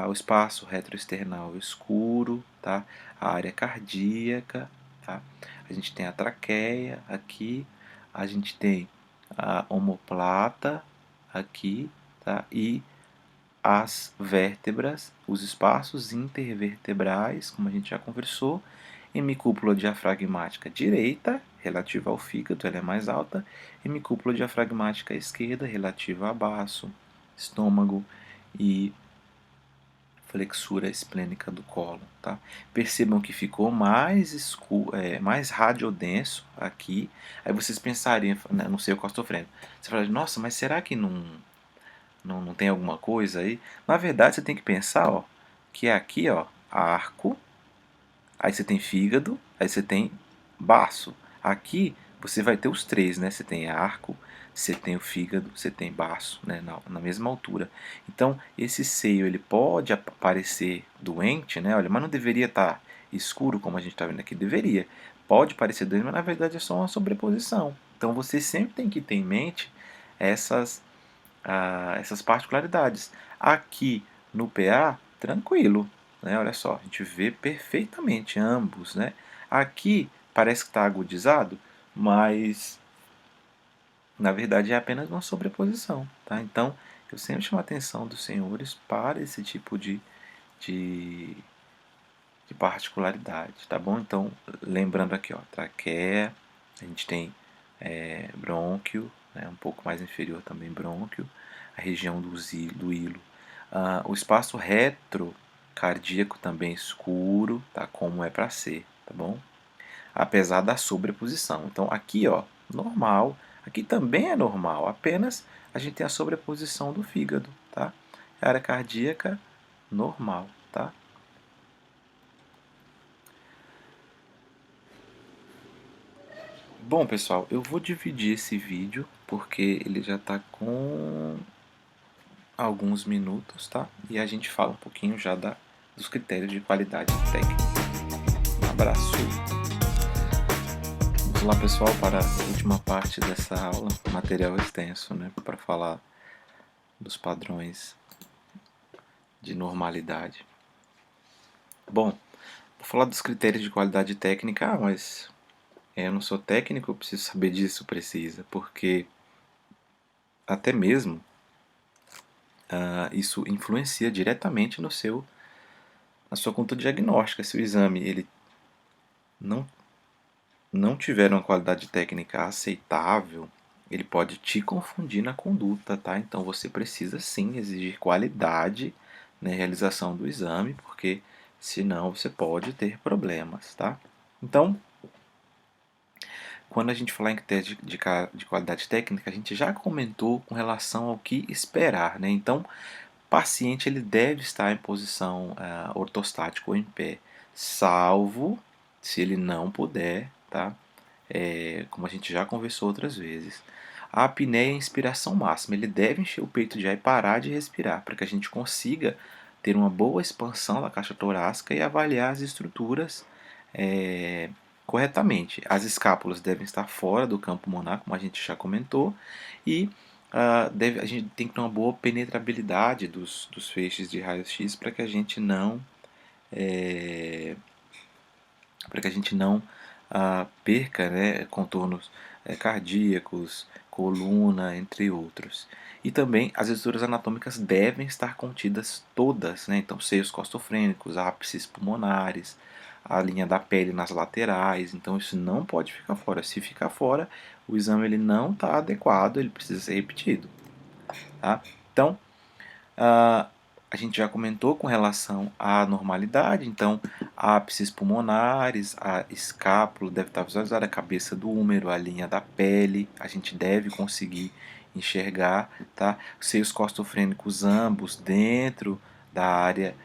O espaço retroesternal escuro, tá? A área cardíaca, tá? A gente tem a traqueia aqui, a gente tem a omoplata aqui, tá? E as vértebras, os espaços intervertebrais, como a gente já conversou, hemicúpula diafragmática direita, relativa ao fígado, ela é mais alta, hemicúpula diafragmática esquerda, relativa a baço, estômago e flexura esplênica do colo. Tá? Percebam que ficou mais escuro, mais radiodenso aqui. Aí vocês pensariam, não sei o que eu estou sofrendo. Você fala, nossa, mas será que não tem alguma coisa aí? Na verdade, você tem que pensar, ó, que é aqui, ó, arco, aí você tem fígado, aí você tem baço. Aqui você vai ter os três, né? Você tem arco, você tem o fígado, você tem baço, né? Na mesma altura. Então, esse seio ele pode parecer doente, né? Olha, mas não deveria estar escuro como a gente está vendo aqui. Deveria. Pode parecer doente, mas na verdade é só uma sobreposição. Então, você sempre tem que ter em mente essas particularidades. Aqui no PA, tranquilo, né? Olha só, a gente vê perfeitamente ambos, né? Aqui parece que está agudizado, mas na verdade é apenas uma sobreposição, tá? Então, eu sempre chamo a atenção dos senhores para esse tipo de, de particularidade, tá bom? Então, lembrando aqui, ó, traqueia, a gente tem brônquio, né, um pouco mais inferior também brônquio, a região do hilo. O espaço retrocardíaco também escuro, tá? Como é para ser, tá bom? Apesar da sobreposição. Então aqui, ó, normal, aqui também é normal, apenas a gente tem a sobreposição do fígado, tá? A área cardíaca normal, tá? Bom, pessoal, eu vou dividir esse vídeo porque ele já está com alguns minutos, tá? E a gente fala um pouquinho já dos critérios de qualidade técnica. Um abraço. Vamos lá, pessoal, para a última parte dessa aula. O material extenso, né? Para falar dos padrões de normalidade. Bom, vou falar dos critérios de qualidade técnica. Mas eu não sou técnico, eu preciso saber disso, precisa, porque até mesmo isso influencia diretamente na sua conduta diagnóstica. Se o exame ele não, não tiver uma qualidade técnica aceitável, ele pode te confundir na conduta, tá? Então você precisa sim exigir qualidade na realização do exame, porque senão você pode ter problemas, tá? Então, quando a gente falar em teste de qualidade técnica, a gente já comentou com relação ao que esperar, né? Então, o paciente ele deve estar em posição ortostática ou em pé, salvo se ele não puder, tá? Como a gente já conversou outras vezes. A apneia é a inspiração máxima. Ele deve encher o peito de ar e parar de respirar, para que a gente consiga ter uma boa expansão da caixa torácica e avaliar as estruturas é, corretamente. As escápulas devem estar fora do campo pulmonar, como a gente já comentou, e a gente tem que ter uma boa penetrabilidade dos feixes de raio-x para que a gente não perca, né, contornos cardíacos, coluna, entre outros. E também as estruturas anatômicas devem estar contidas todas, né? Então seios costofrênicos, ápices pulmonares, a linha da pele nas laterais. Então isso não pode ficar fora. Se ficar fora, o exame ele não está adequado, ele precisa ser repetido. Tá? Então, a gente já comentou com relação à normalidade, então ápices pulmonares, a escápula deve estar visualizada, a cabeça do húmero, a linha da pele, a gente deve conseguir enxergar, tá? Seios costofrênicos ambos dentro da área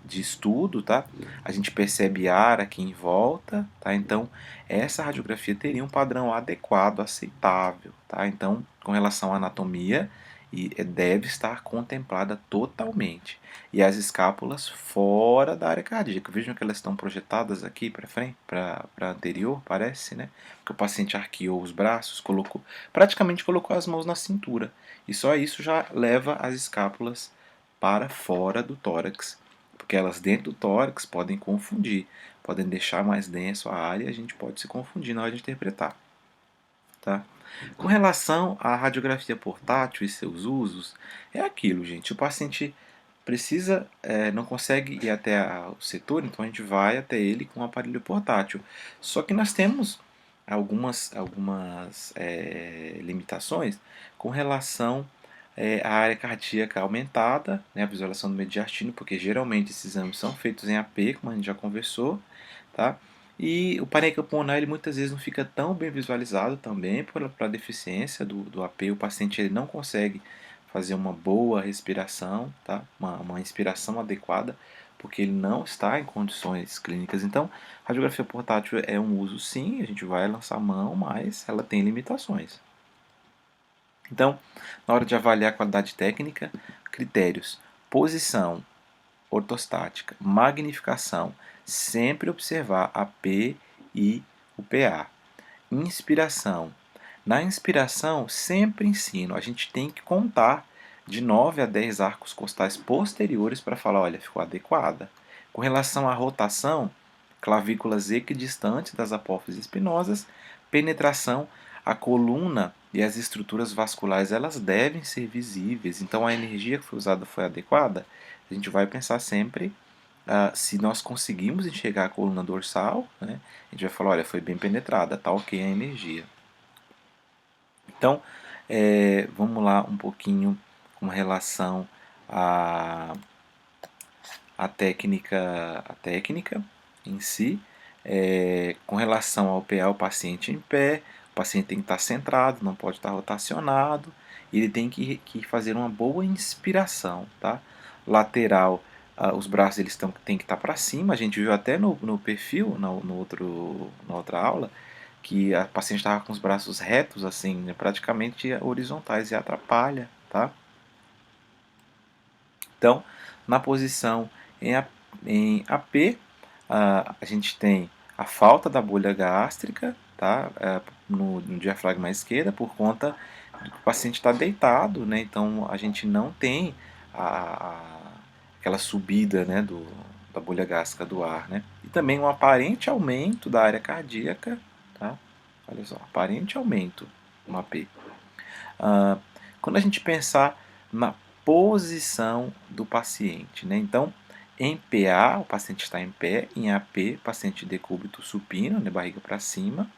de estudo, tá? A gente percebe ar aqui em volta, tá? Então essa radiografia teria um padrão adequado, aceitável, tá? Então com relação à anatomia e deve estar contemplada totalmente. E as escápulas fora da área cardíaca. Vejam que elas estão projetadas aqui para frente, para anterior, parece, né? Porque o paciente arqueou os braços, praticamente colocou as mãos na cintura. E só isso já leva as escápulas para fora do tórax. Porque elas dentro do tórax podem confundir, podem deixar mais denso a área e a gente pode se confundir na hora de interpretar. Tá? Com relação à radiografia portátil e seus usos, é aquilo, gente. O paciente precisa, não consegue ir até o setor, então a gente vai até ele com um aparelho portátil. Só que nós temos algumas limitações com relação à área cardíaca aumentada, né, a visualização do mediastino, porque geralmente esses exames são feitos em AP, como a gente já conversou, tá? E o parênquima pulmonar ele muitas vezes não fica tão bem visualizado também pela deficiência do AP. O paciente ele não consegue fazer uma boa respiração, tá? Uma inspiração adequada porque ele não está em condições clínicas. Então, a radiografia portátil é um uso sim, a gente vai lançar mão, mas ela tem limitações. Então, na hora de avaliar a qualidade técnica, critérios: posição ortostática, magnificação, sempre observar a P e o PA. Inspiração. Na inspiração, sempre ensino, a gente tem que contar de 9 a 10 arcos costais posteriores para falar, olha, ficou adequada. Com relação à rotação, clavículas equidistantes das apófises espinosas, penetração, a coluna e as estruturas vasculares elas devem ser visíveis. Então a energia que foi usada foi adequada. A gente vai pensar sempre se nós conseguimos enxergar a coluna dorsal, né, a gente vai falar, olha, foi bem penetrada, tá ok a energia. Então, vamos lá um pouquinho com relação à, à técnica em si. Com relação ao PA, o paciente em pé, o paciente tem que estar centrado, não pode estar rotacionado, e ele tem que fazer uma boa inspiração, tá? Lateral, os braços eles têm que estar para cima, a gente viu até no perfil, na outra aula, que a paciente estava com os braços retos, assim, né, praticamente horizontais, e atrapalha, tá? Então, na posição em AP, a gente tem a falta da bolha gástrica, tá? No diafragma esquerda, por conta do que o paciente está deitado, né? Então, a gente não tem aquela subida, né, da bolha gástrica do ar, né? E também um aparente aumento da área cardíaca, tá? Olha só, aparente aumento no AP. Quando a gente pensar na posição do paciente, né? Então, em PA, o paciente está em pé, em AP, paciente decúbito supino, né, barriga para cima.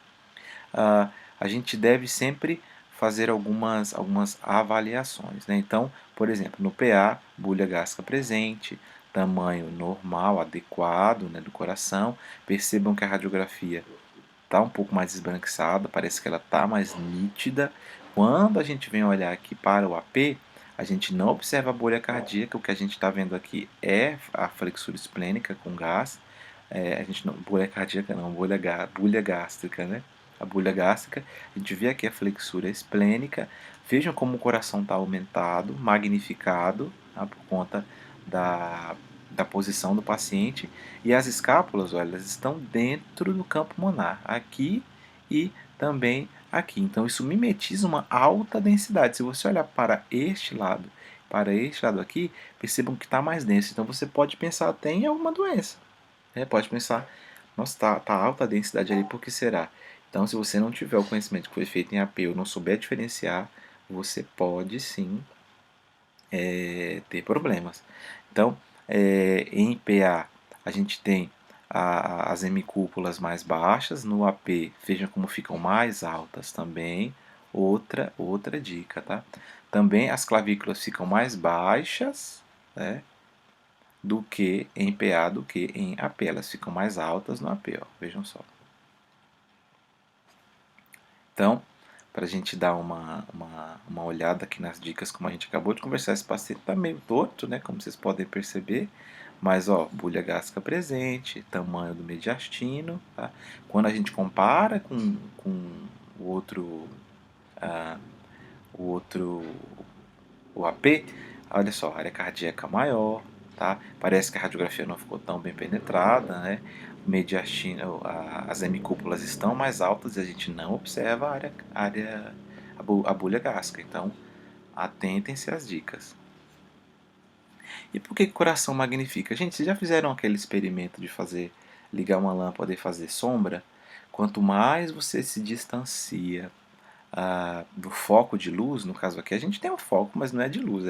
A gente deve sempre fazer algumas avaliações, né? Então, por exemplo, no PA, bulha gástrica presente, tamanho normal, adequado, né, do coração. Percebam que a radiografia está um pouco mais esbranquiçada, parece que ela está mais nítida. Quando a gente vem olhar aqui para o AP, a gente não observa a bolha cardíaca, o que a gente está vendo aqui é a flexura esplênica com gás. A gente não, bolha cardíaca não, bolha gástrica, né? A bolha gástrica, a gente vê aqui a flexura esplênica. Vejam como o coração está aumentado, magnificado, tá? Por conta da posição do paciente. E as escápulas, olha, elas estão dentro do campo monar, aqui e também aqui. Então isso mimetiza uma alta densidade. Se você olhar para este lado aqui, percebam que está mais denso. Então você pode pensar até em alguma doença. Né? Pode pensar, nossa, tá alta a densidade ali, por que será? Então, se você não tiver o conhecimento que foi feito em AP ou não souber diferenciar, você pode sim ter problemas. Então, em PA, a gente tem as hemicúpulas mais baixas, no AP, vejam como ficam mais altas também. Outra dica, tá? Também as clavículas ficam mais baixas, né, do que em PA, do que em AP. Elas ficam mais altas no AP, ó, vejam só. Então, para a gente dar uma olhada aqui nas dicas, como a gente acabou de conversar, esse paciente está meio torto, né, como vocês podem perceber, mas ó, bulha gástrica presente, tamanho do mediastino, tá? Quando a gente compara com o outro, o outro, o AP, olha só, área cardíaca maior, tá? Parece que a radiografia não ficou tão bem penetrada, né? Mediastino, as hemicúpulas estão mais altas e a gente não observa a bolha gástrica. Então, atentem-se às dicas. E por que o coração magnifica? Gente, vocês já fizeram aquele experimento de ligar uma lâmpada e fazer sombra? Quanto mais você se distancia do foco de luz, no caso aqui a gente tem um foco, mas não é de luz,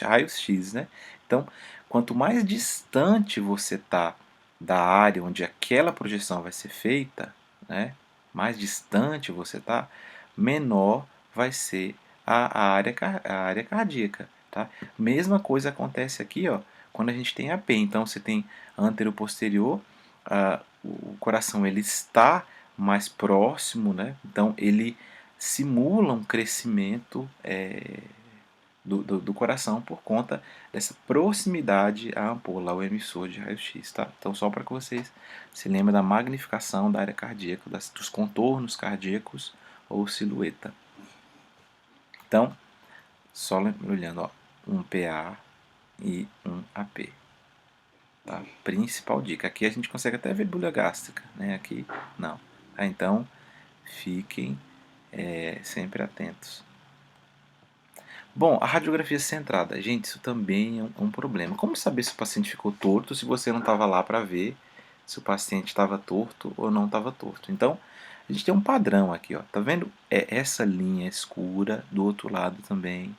raio-x, né? Então, quanto mais distante você está da área onde aquela projeção vai ser feita, né? Mais distante você está, menor vai ser a área cardíaca, tá? Mesma coisa acontece aqui, ó, quando a gente tem AP. Então, você tem antero-posterior, o coração ele está mais próximo, né? Então ele simula um crescimento do coração por conta dessa proximidade à ampola, ao emissor de raio-x. Tá? Então, só para que vocês se lembrem da magnificação da área cardíaca, dos contornos cardíacos ou silhueta. Então, só olhando, ó, um PA e um AP. Tá? Principal dica. Aqui a gente consegue até ver bolha gástrica, né? Aqui não. Tá? Então, fiquem sempre atentos. Bom, a radiografia centrada, gente, isso também é um problema. Como saber se o paciente ficou torto se você não estava lá para ver se o paciente estava torto ou não estava torto? Então, a gente tem um padrão aqui, ó. Tá vendo? É essa linha escura do outro lado também,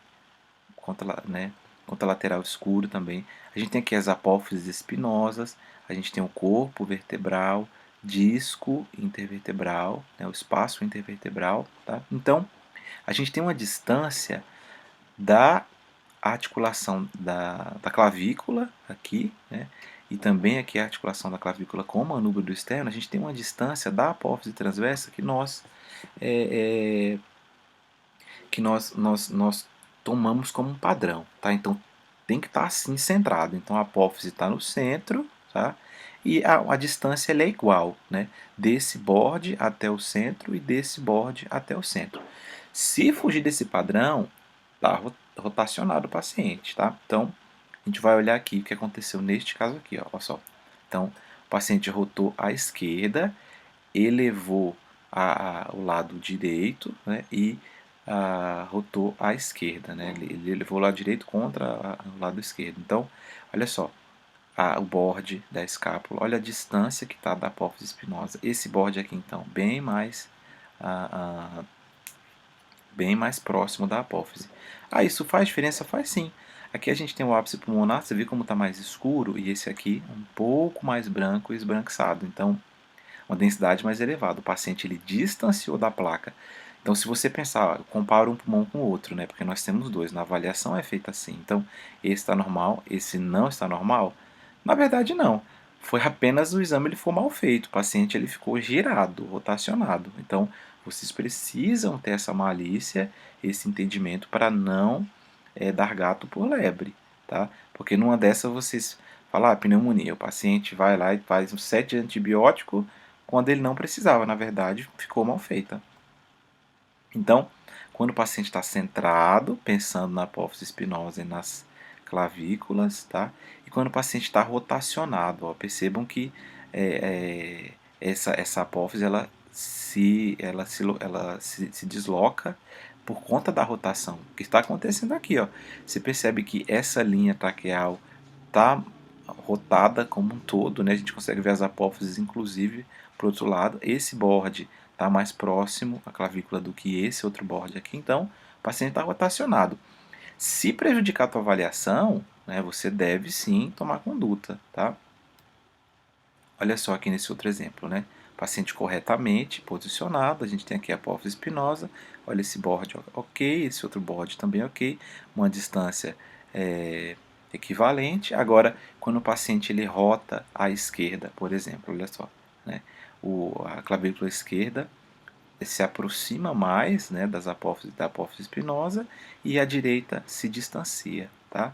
né? Contralateral escuro também. A gente tem aqui as apófises espinosas, a gente tem o corpo vertebral, disco intervertebral, né? O espaço intervertebral, tá? Então, a gente tem uma distância da articulação da clavícula aqui, né? E também aqui a articulação da clavícula com o manúbrio do externo, a gente tem uma distância da apófise transversa que nós tomamos como um padrão, tá? Então tem que estar assim centrado. Então a apófise está no centro, tá? E a distância ela é igual, né? Desse borde até o centro e desse borde até o centro. Se fugir desse padrão, está rotacionado o paciente, tá? Então, a gente vai olhar aqui o que aconteceu neste caso aqui, ó, olha só. Então, o paciente rotou à esquerda, elevou o lado direito, né, e rotou à esquerda, né? Ele elevou o lado direito contra o lado esquerdo. Então, olha só, o borde da escápula, olha a distância que está da apófise espinosa. Esse borde aqui, então, bem mais próximo da apófise. Isso faz diferença? Faz sim. Aqui a gente tem o ápice pulmonar, você vê como está mais escuro, e esse aqui um pouco mais branco e esbranquiçado. Então, uma densidade mais elevada. O paciente ele distanciou da placa. Então, se você pensar, compara um pulmão com o outro, né? Porque nós temos dois, na avaliação é feita assim. Então, esse está normal, esse não está normal? Na verdade, não. Foi apenas o exame ele foi mal feito. O paciente ele ficou girado, rotacionado. Então, vocês precisam ter essa malícia, esse entendimento para não dar gato por lebre, tá? Porque numa dessas vocês falam, pneumonia, o paciente vai lá e faz um set de antibiótico quando ele não precisava, na verdade, ficou mal feita. Então, quando o paciente está centrado, pensando na apófise espinosa e nas clavículas, tá? E quando o paciente está rotacionado, ó, percebam que essa apófise se desloca por conta da rotação. O que está acontecendo aqui, ó? Você percebe que essa linha traqueal está rotada como um todo, né? A gente consegue ver as apófises, inclusive, para o outro lado. Esse borde está mais próximo à clavícula do que esse outro borde aqui, então o paciente está rotacionado. Se prejudicar a tua avaliação, né, você deve sim tomar conduta, tá? Olha só aqui nesse outro exemplo, né? Paciente corretamente posicionado, a gente tem aqui a apófise espinosa, olha esse borde ok, esse outro borde também ok, uma distância equivalente. Agora, quando o paciente ele rota à esquerda, por exemplo, olha só, né? A clavícula esquerda se aproxima mais, né, da apófise espinosa e a direita se distancia, tá?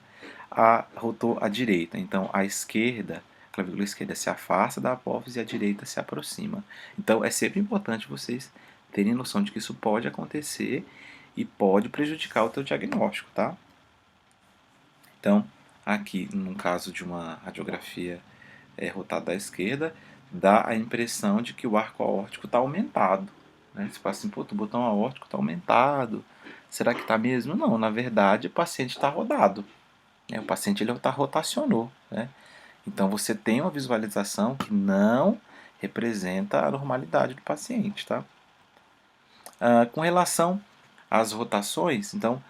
Rotou à direita, então a esquerda, a clavícula esquerda se afasta da apófise e a direita se aproxima. Então é sempre importante vocês terem noção de que isso pode acontecer e pode prejudicar o teu diagnóstico, tá? Então, aqui no caso de uma radiografia rotada à esquerda, dá a impressão de que o arco aórtico está aumentado. Né? Você fala assim, pô, o botão aórtico está aumentado. Será que está mesmo? Não, na verdade o paciente está rodado. Né? O paciente ele rotacionou. Né? Então você tem uma visualização que não representa a normalidade do paciente. Tá? Com relação às rotações, então,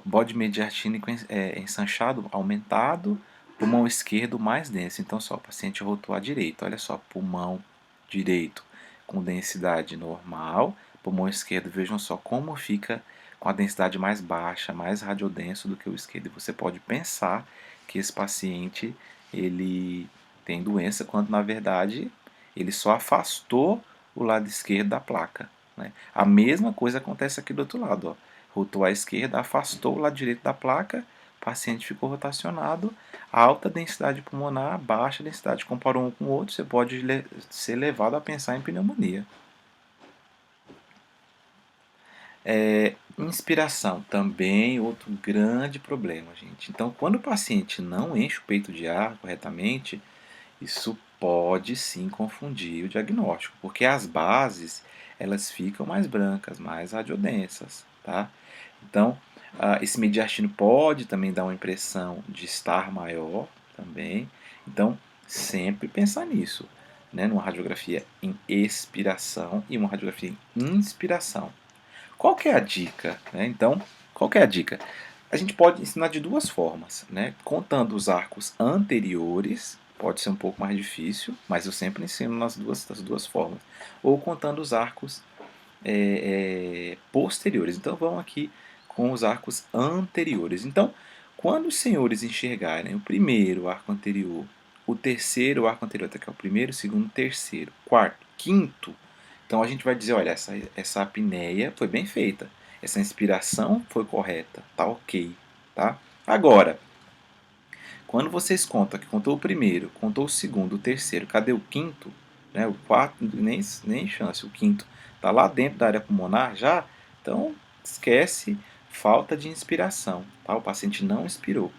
bode mediastínico ensanchado, aumentado, pulmão esquerdo mais denso. Então, só, o paciente rotou à direita. Olha só, pulmão direito com densidade normal, pulmão esquerdo, vejam só como fica com a densidade mais baixa, mais radiodenso do que o esquerdo. E você pode pensar que esse paciente ele tem doença, quando na verdade ele só afastou o lado esquerdo da placa. Né? A mesma coisa acontece aqui do outro lado. Ó. rotou à esquerda, afastou o lado direito da placa, o paciente ficou rotacionado, alta densidade pulmonar, baixa densidade. Comparou um com o outro, você pode ser levado a pensar em pneumonia. Inspiração, também outro grande problema, gente. Então, quando o paciente não enche o peito de ar corretamente, isso pode sim confundir o diagnóstico, porque as bases elas ficam mais brancas, mais radiodensas, tá? Então, esse mediastino pode também dar uma impressão de estar maior também. Então, sempre pensar nisso, né? Numa radiografia em expiração e uma radiografia em inspiração. Qual que é a dica? Né? Então, qual que é a dica? A gente pode ensinar de duas formas, né? Contando os arcos anteriores, pode ser um pouco mais difícil, mas eu sempre ensino das duas formas. Ou contando os arcos posteriores. Então vamos aqui com os arcos anteriores. Então, quando os senhores enxergarem o primeiro arco anterior, o terceiro arco anterior, que é o primeiro, segundo, terceiro, quarto, quinto, então a gente vai dizer, olha, essa apneia foi bem feita, essa inspiração foi correta, tá ok, tá? Agora, quando vocês contam que contou o primeiro, contou o segundo, o terceiro, cadê o quinto? Né, o quarto, nem chance, o quinto está lá dentro da área pulmonar já, então esquece falta de inspiração, tá? O paciente não inspirou.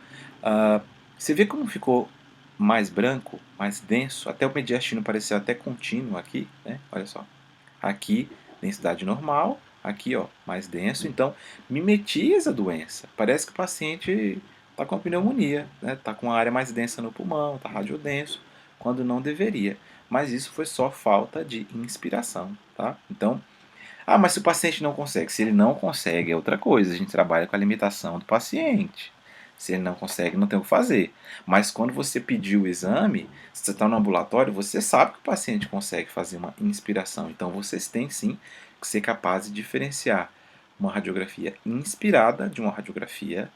Você vê como ficou mais branco, mais denso, até o mediastino pareceu até contínuo aqui, né? Olha só. Aqui, densidade normal, aqui, ó, mais denso. Então, mimetiza a doença. Parece que o paciente está com pneumonia, né? Está com a área mais densa no pulmão, está radiodenso, quando não deveria. Mas isso foi só falta de inspiração, tá? Então, mas se o paciente não consegue, se ele não consegue é outra coisa. A gente trabalha com a limitação do paciente. Se ele não consegue, não tem o que fazer. Mas quando você pediu o exame, se você está no ambulatório, você sabe que o paciente consegue fazer uma inspiração. Então vocês têm sim que ser capazes de diferenciar uma radiografia inspirada de uma radiografia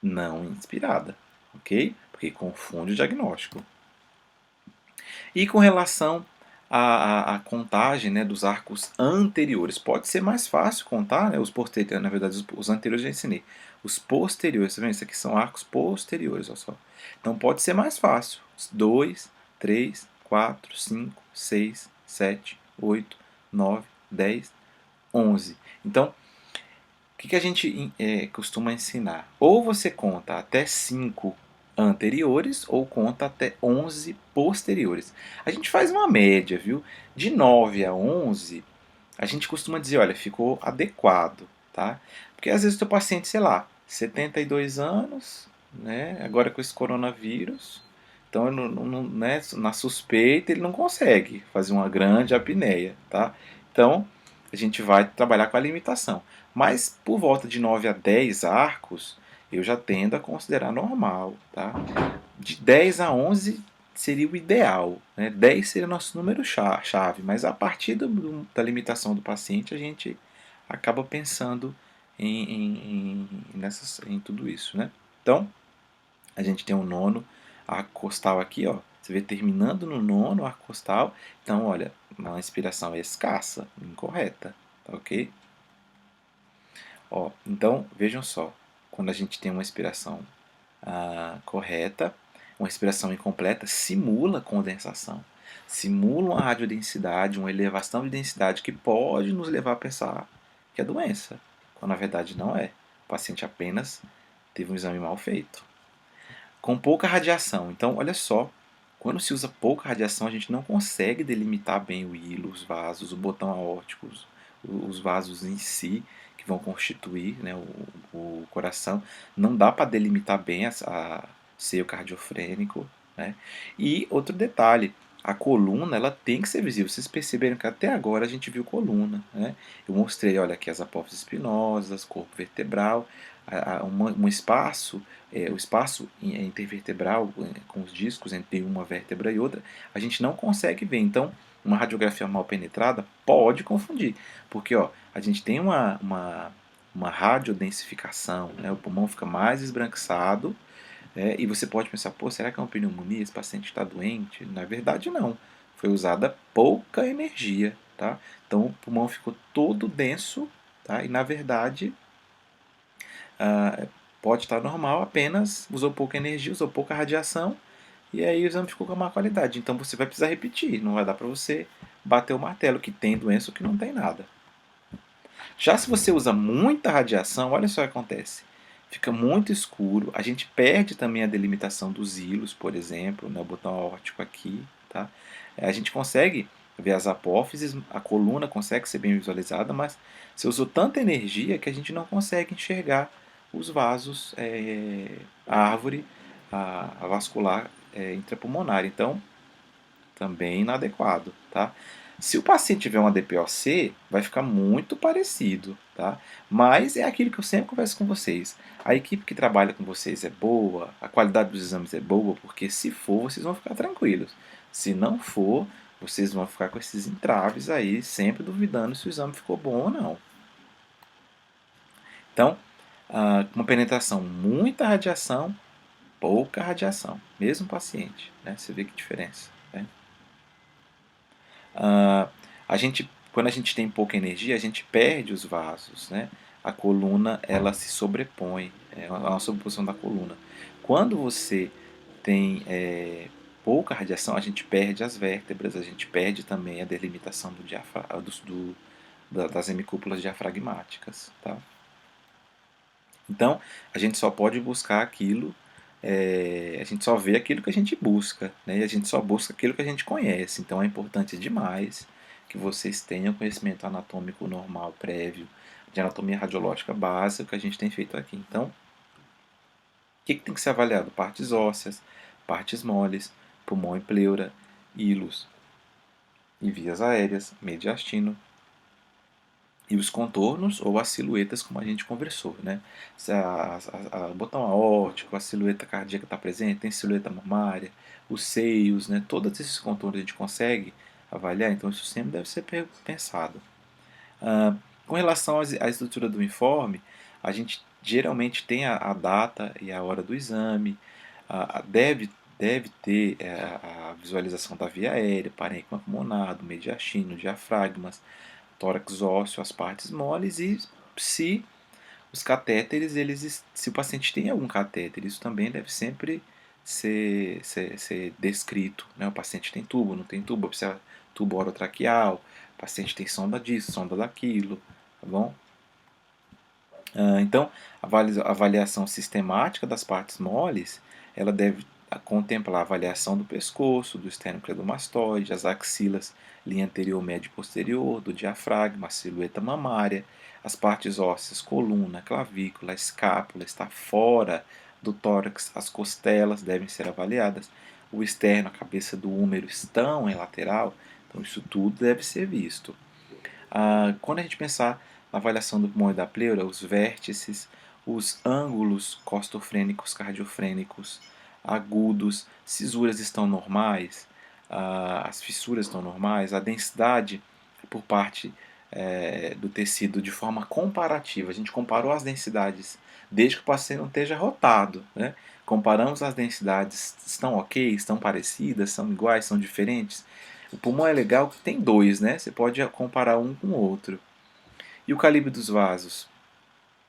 não inspirada, ok? Porque confunde o diagnóstico. E com relação à contagem, né, dos arcos anteriores, pode ser mais fácil contar, né, os posteriores, na verdade os anteriores eu já ensinei. Os posteriores, tá vendo? Isso aqui são arcos posteriores, olha só. Então pode ser mais fácil. 2, 3, 4, 5, 6, 7, 8, 9, 10, 11. Então, o que a gente costuma ensinar? Ou você conta até 5 anteriores ou conta até 11 posteriores. A gente faz uma média, viu? De 9 a 11, a gente costuma dizer, olha, ficou adequado, tá? Porque às vezes o teu paciente, sei lá, 72 anos, né? Agora com esse coronavírus, então né, na suspeita ele não consegue fazer uma grande apneia, tá? Então a gente vai trabalhar com a limitação. Mas por volta de 9 a 10 arcos, eu já tendo a considerar normal, tá? De 10 a 11 seria o ideal, né? 10 seria o nosso número chave, mas a partir da limitação do paciente, a gente acaba pensando em tudo isso, né? Então, a gente tem o nono arco costal aqui, ó. Você vê terminando no nono arco costal. Então, olha, uma inspiração é escassa, incorreta, tá ok? Ó, então, vejam só, quando a gente tem uma inspiração correta, uma respiração incompleta simula condensação, simula uma radiodensidade, uma elevação de densidade que pode nos levar a pensar que é doença, quando na verdade não é. O paciente apenas teve um exame mal feito. Com pouca radiação, então olha só, quando se usa pouca radiação, a gente não consegue delimitar bem o hilo, os vasos, o botão aórtico, os vasos em si, que vão constituir, né, o coração. Não dá para delimitar bem a seio cardiofrênico. Né? E outro detalhe, a coluna ela tem que ser visível. Vocês perceberam que até agora a gente viu coluna. Né? Eu mostrei, olha aqui as apófises espinosas, corpo vertebral, um espaço, o espaço intervertebral com os discos entre uma vértebra e outra, a gente não consegue ver. Então, uma radiografia mal penetrada pode confundir, porque ó, a gente tem uma radiodensificação, né? O pulmão fica mais esbranquiçado, e você pode pensar, pô, será que é uma pneumonia? Esse paciente está doente? Na verdade, não. Foi usada pouca energia, tá? Então o pulmão ficou todo denso, tá? E na verdade pode estar normal, apenas usou pouca energia, usou pouca radiação, e aí o exame ficou com má qualidade. Então você vai precisar repetir, não vai dar para você bater o martelo que tem doença ou que não tem nada. Já se você usa muita radiação, olha só o que acontece. Fica muito escuro, a gente perde também a delimitação dos hilos, por exemplo, né, o botão aórtico aqui. Tá? A gente consegue ver as apófises, a coluna consegue ser bem visualizada, mas você usou tanta energia que a gente não consegue enxergar os vasos, a árvore, a vascular intrapulmonar. Então, também inadequado, tá? Se o paciente tiver uma DPOC, vai ficar muito parecido, tá? Mas é aquilo que eu sempre converso com vocês. A equipe que trabalha com vocês é boa, a qualidade dos exames é boa, porque se for, vocês vão ficar tranquilos. Se não for, vocês vão ficar com esses entraves aí, sempre duvidando se o exame ficou bom ou não. Então, uma penetração, muita radiação, pouca radiação, mesmo paciente, né? Você vê que diferença, né? A gente, quando a gente tem pouca energia, a gente perde os vasos, né? A coluna ela se sobrepõe, é uma sobreposição da coluna. Quando você tem pouca radiação, a gente perde as vértebras, a gente perde também a delimitação das hemicúpulas diafragmáticas, tá? Então, a gente só pode buscar aquilo, a gente só vê aquilo que a gente busca, né? E a gente só busca aquilo que a gente conhece. Então, é importante demais que vocês tenham conhecimento anatômico normal, prévio, de anatomia radiológica básica, que a gente tem feito aqui. Então, o que tem que ser avaliado? Partes ósseas, partes moles, pulmão e pleura, hilos e vias aéreas, mediastino, e os contornos ou as silhuetas, como a gente conversou, né? Se o botão aórtico, a silhueta cardíaca está presente, tem silhueta mamária, os seios, né? Todos esses contornos a gente consegue avaliar, então isso sempre deve ser pensado. Com relação à estrutura do informe, a gente geralmente tem a data e a hora do exame, deve ter a visualização da via aérea, parênquima pulmonar, mediastino, diafragmas, tórax ósseo, as partes moles e se os catéteres, se o paciente tem algum catéter, isso também deve sempre ser descrito. Né? O paciente tem tubo, não tem tubo, precisa tubo orotraqueal, o paciente tem sonda disso, sonda daquilo, tá bom? Então, a avaliação sistemática das partes moles, ela deve contemplar a avaliação do pescoço, do esternocleidomastoide, as axilas, linha anterior, média e posterior, do diafragma, a silhueta mamária, as partes ósseas, coluna, clavícula, escápula, está fora do tórax, as costelas devem ser avaliadas, o externo, a cabeça do úmero estão em lateral, então isso tudo deve ser visto. Quando a gente pensar na avaliação do pulmão e da pleura, os vértices, os ângulos costofrênicos, cardiofrênicos, agudos, cisuras estão normais, as fissuras estão normais, a densidade por parte do tecido de forma comparativa. A gente comparou as densidades desde que o paciente não esteja rotado. Né? Comparamos as densidades, estão ok, estão parecidas, são iguais, são diferentes. O pulmão é legal que tem dois, né? Você pode comparar um com o outro. E o calibre dos vasos?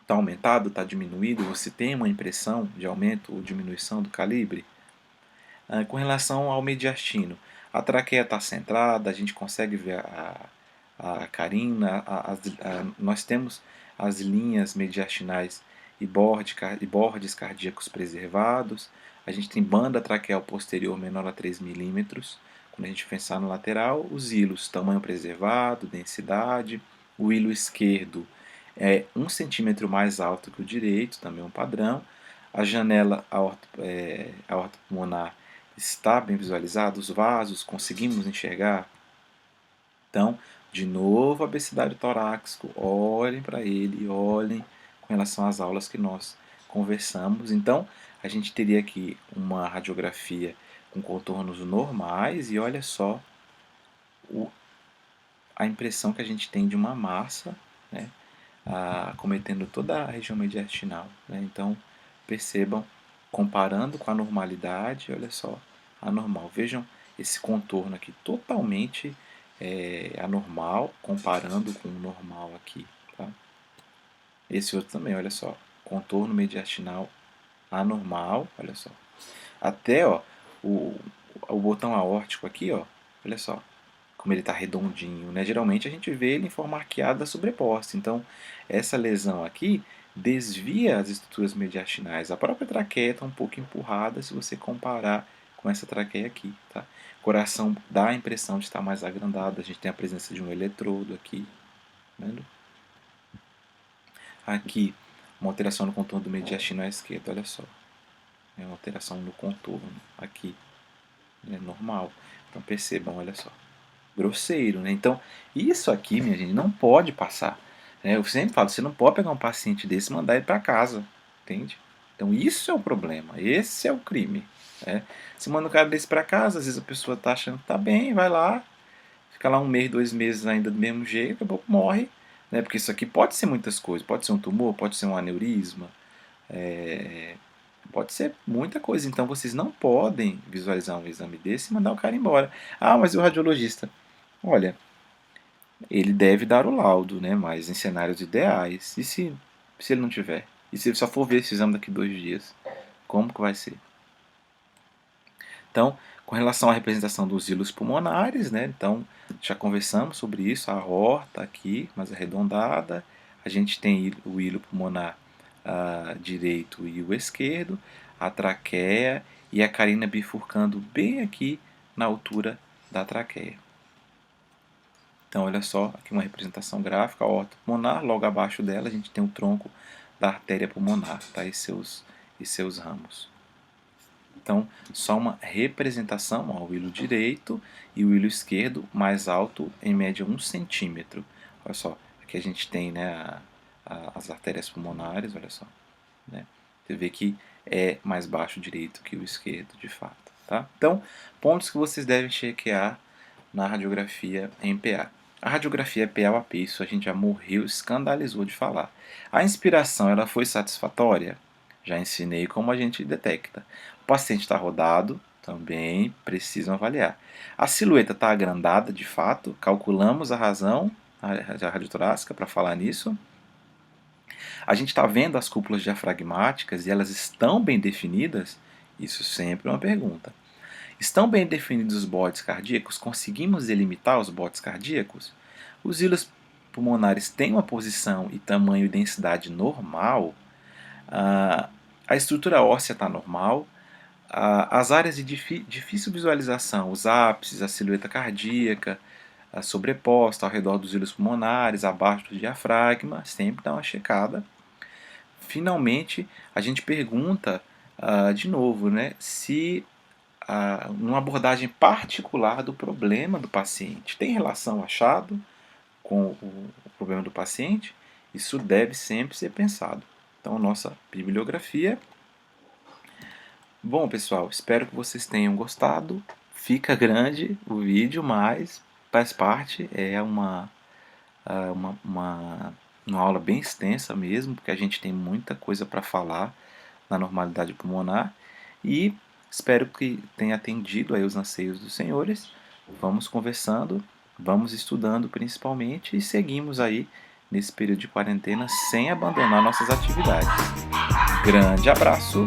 Está aumentado, está diminuído? Você tem uma impressão de aumento ou diminuição do calibre? Com relação ao mediastino, a traqueia está centrada, a gente consegue ver a carina, nós temos as linhas mediastinais e bordes cardíacos preservados, a gente tem banda traqueal posterior menor a 3 milímetros. Quando a gente pensar no lateral, os hilos, tamanho preservado, densidade, o hilo esquerdo é 1 centímetro mais alto que o direito, também um padrão, a janela aortopulmonar está bem visualizada, os vasos, conseguimos enxergar. Então, de novo, abecedário torácico, olhem para ele, olhem com relação às aulas que nós conversamos. Então, a gente teria aqui uma radiografia com contornos normais e olha só a impressão que a gente tem de uma massa, né, acometendo toda a região mediastinal. Né? Então, percebam, comparando com a normalidade, olha só, anormal. Vejam esse contorno aqui totalmente anormal, comparando com o normal aqui. Tá? Esse outro também, olha só. contorno mediastinal anormal, olha só. Até, ó, o botão aórtico aqui, ó, olha só, como ele está redondinho, né? Geralmente a gente vê ele em forma arqueada sobreposta. Então, essa lesão aqui desvia as estruturas mediastinais. A própria traqueia está um pouco empurrada se você comparar com essa traqueia aqui, tá? O coração dá a impressão de estar mais agrandado. A gente tem a presença de um eletrodo aqui, vendo? Aqui, uma alteração no contorno do mediastino à esquerda, olha só. É uma alteração no contorno aqui, é normal. Então percebam, olha só. Grosseiro, né? Então, isso aqui, minha gente, não pode passar. Né? Eu sempre falo, você não pode pegar um paciente desse e mandar ele para casa, entende? Então, isso é o problema, esse é o crime. Né? Você manda um cara desse para casa, às vezes a pessoa está achando que está bem, vai lá, fica lá 1 mês, 2 meses ainda do mesmo jeito, daqui a pouco morre. Né? Porque isso aqui pode ser muitas coisas, pode ser um tumor, pode ser um aneurisma, pode ser muita coisa. Então, vocês não podem visualizar um exame desse e mandar o cara embora. Ah, mas e o radiologista? Olha, ele deve dar o laudo, né? Mas em cenários ideais. E se ele não tiver? E se ele só for ver esse exame daqui 2 dias? Como que vai ser? Então, com relação à representação dos hilos pulmonares, né? Então, já conversamos sobre isso. A aorta aqui, mais arredondada. A gente tem o hilo pulmonar direito e o esquerdo. A traqueia e a carina bifurcando bem aqui na altura da traqueia. Então, olha só, aqui uma representação gráfica, a aorta pulmonar, logo abaixo dela a gente tem o tronco da artéria pulmonar, tá? e seus ramos. Então, só uma representação, ó, o hilo direito e o hilo esquerdo mais alto, em média 1 centímetro. Olha só, aqui a gente tem, né, as artérias pulmonares, olha só. Né? Você vê que é mais baixo o direito que o esquerdo, de fato. Tá? Então, pontos que vocês devem chequear na radiografia em PA. A radiografia PA-UAP, isso a gente já morreu, escandalizou de falar. A inspiração, ela foi satisfatória? Já ensinei como a gente detecta. O paciente está rodado, também precisam avaliar. A silhueta está agrandada, de fato, calculamos a razão, a radiotorácica, para falar nisso. A gente está vendo as cúpulas diafragmáticas e elas estão bem definidas? Isso sempre é uma pergunta. Estão bem definidos os bodes cardíacos? Conseguimos delimitar os bodes cardíacos? Os hilos pulmonares têm uma posição e tamanho e densidade normal? A estrutura óssea está normal? As áreas de difícil visualização, os ápices, a silhueta cardíaca, sobreposta ao redor dos hilos pulmonares, abaixo do diafragma, sempre dá uma checada. Finalmente, a gente pergunta de novo, né, se uma abordagem particular do problema do paciente tem relação achado com o problema do paciente. Isso deve sempre ser pensado. Então, nossa bibliografia. Bom, pessoal, espero que vocês tenham gostado. Fica grande o vídeo, mas faz parte, é uma aula bem extensa mesmo, porque a gente tem muita coisa para falar na normalidade pulmonar. E espero que tenha atendido aí os anseios dos senhores. Vamos conversando, vamos estudando principalmente e seguimos aí nesse período de quarentena sem abandonar nossas atividades. Grande abraço!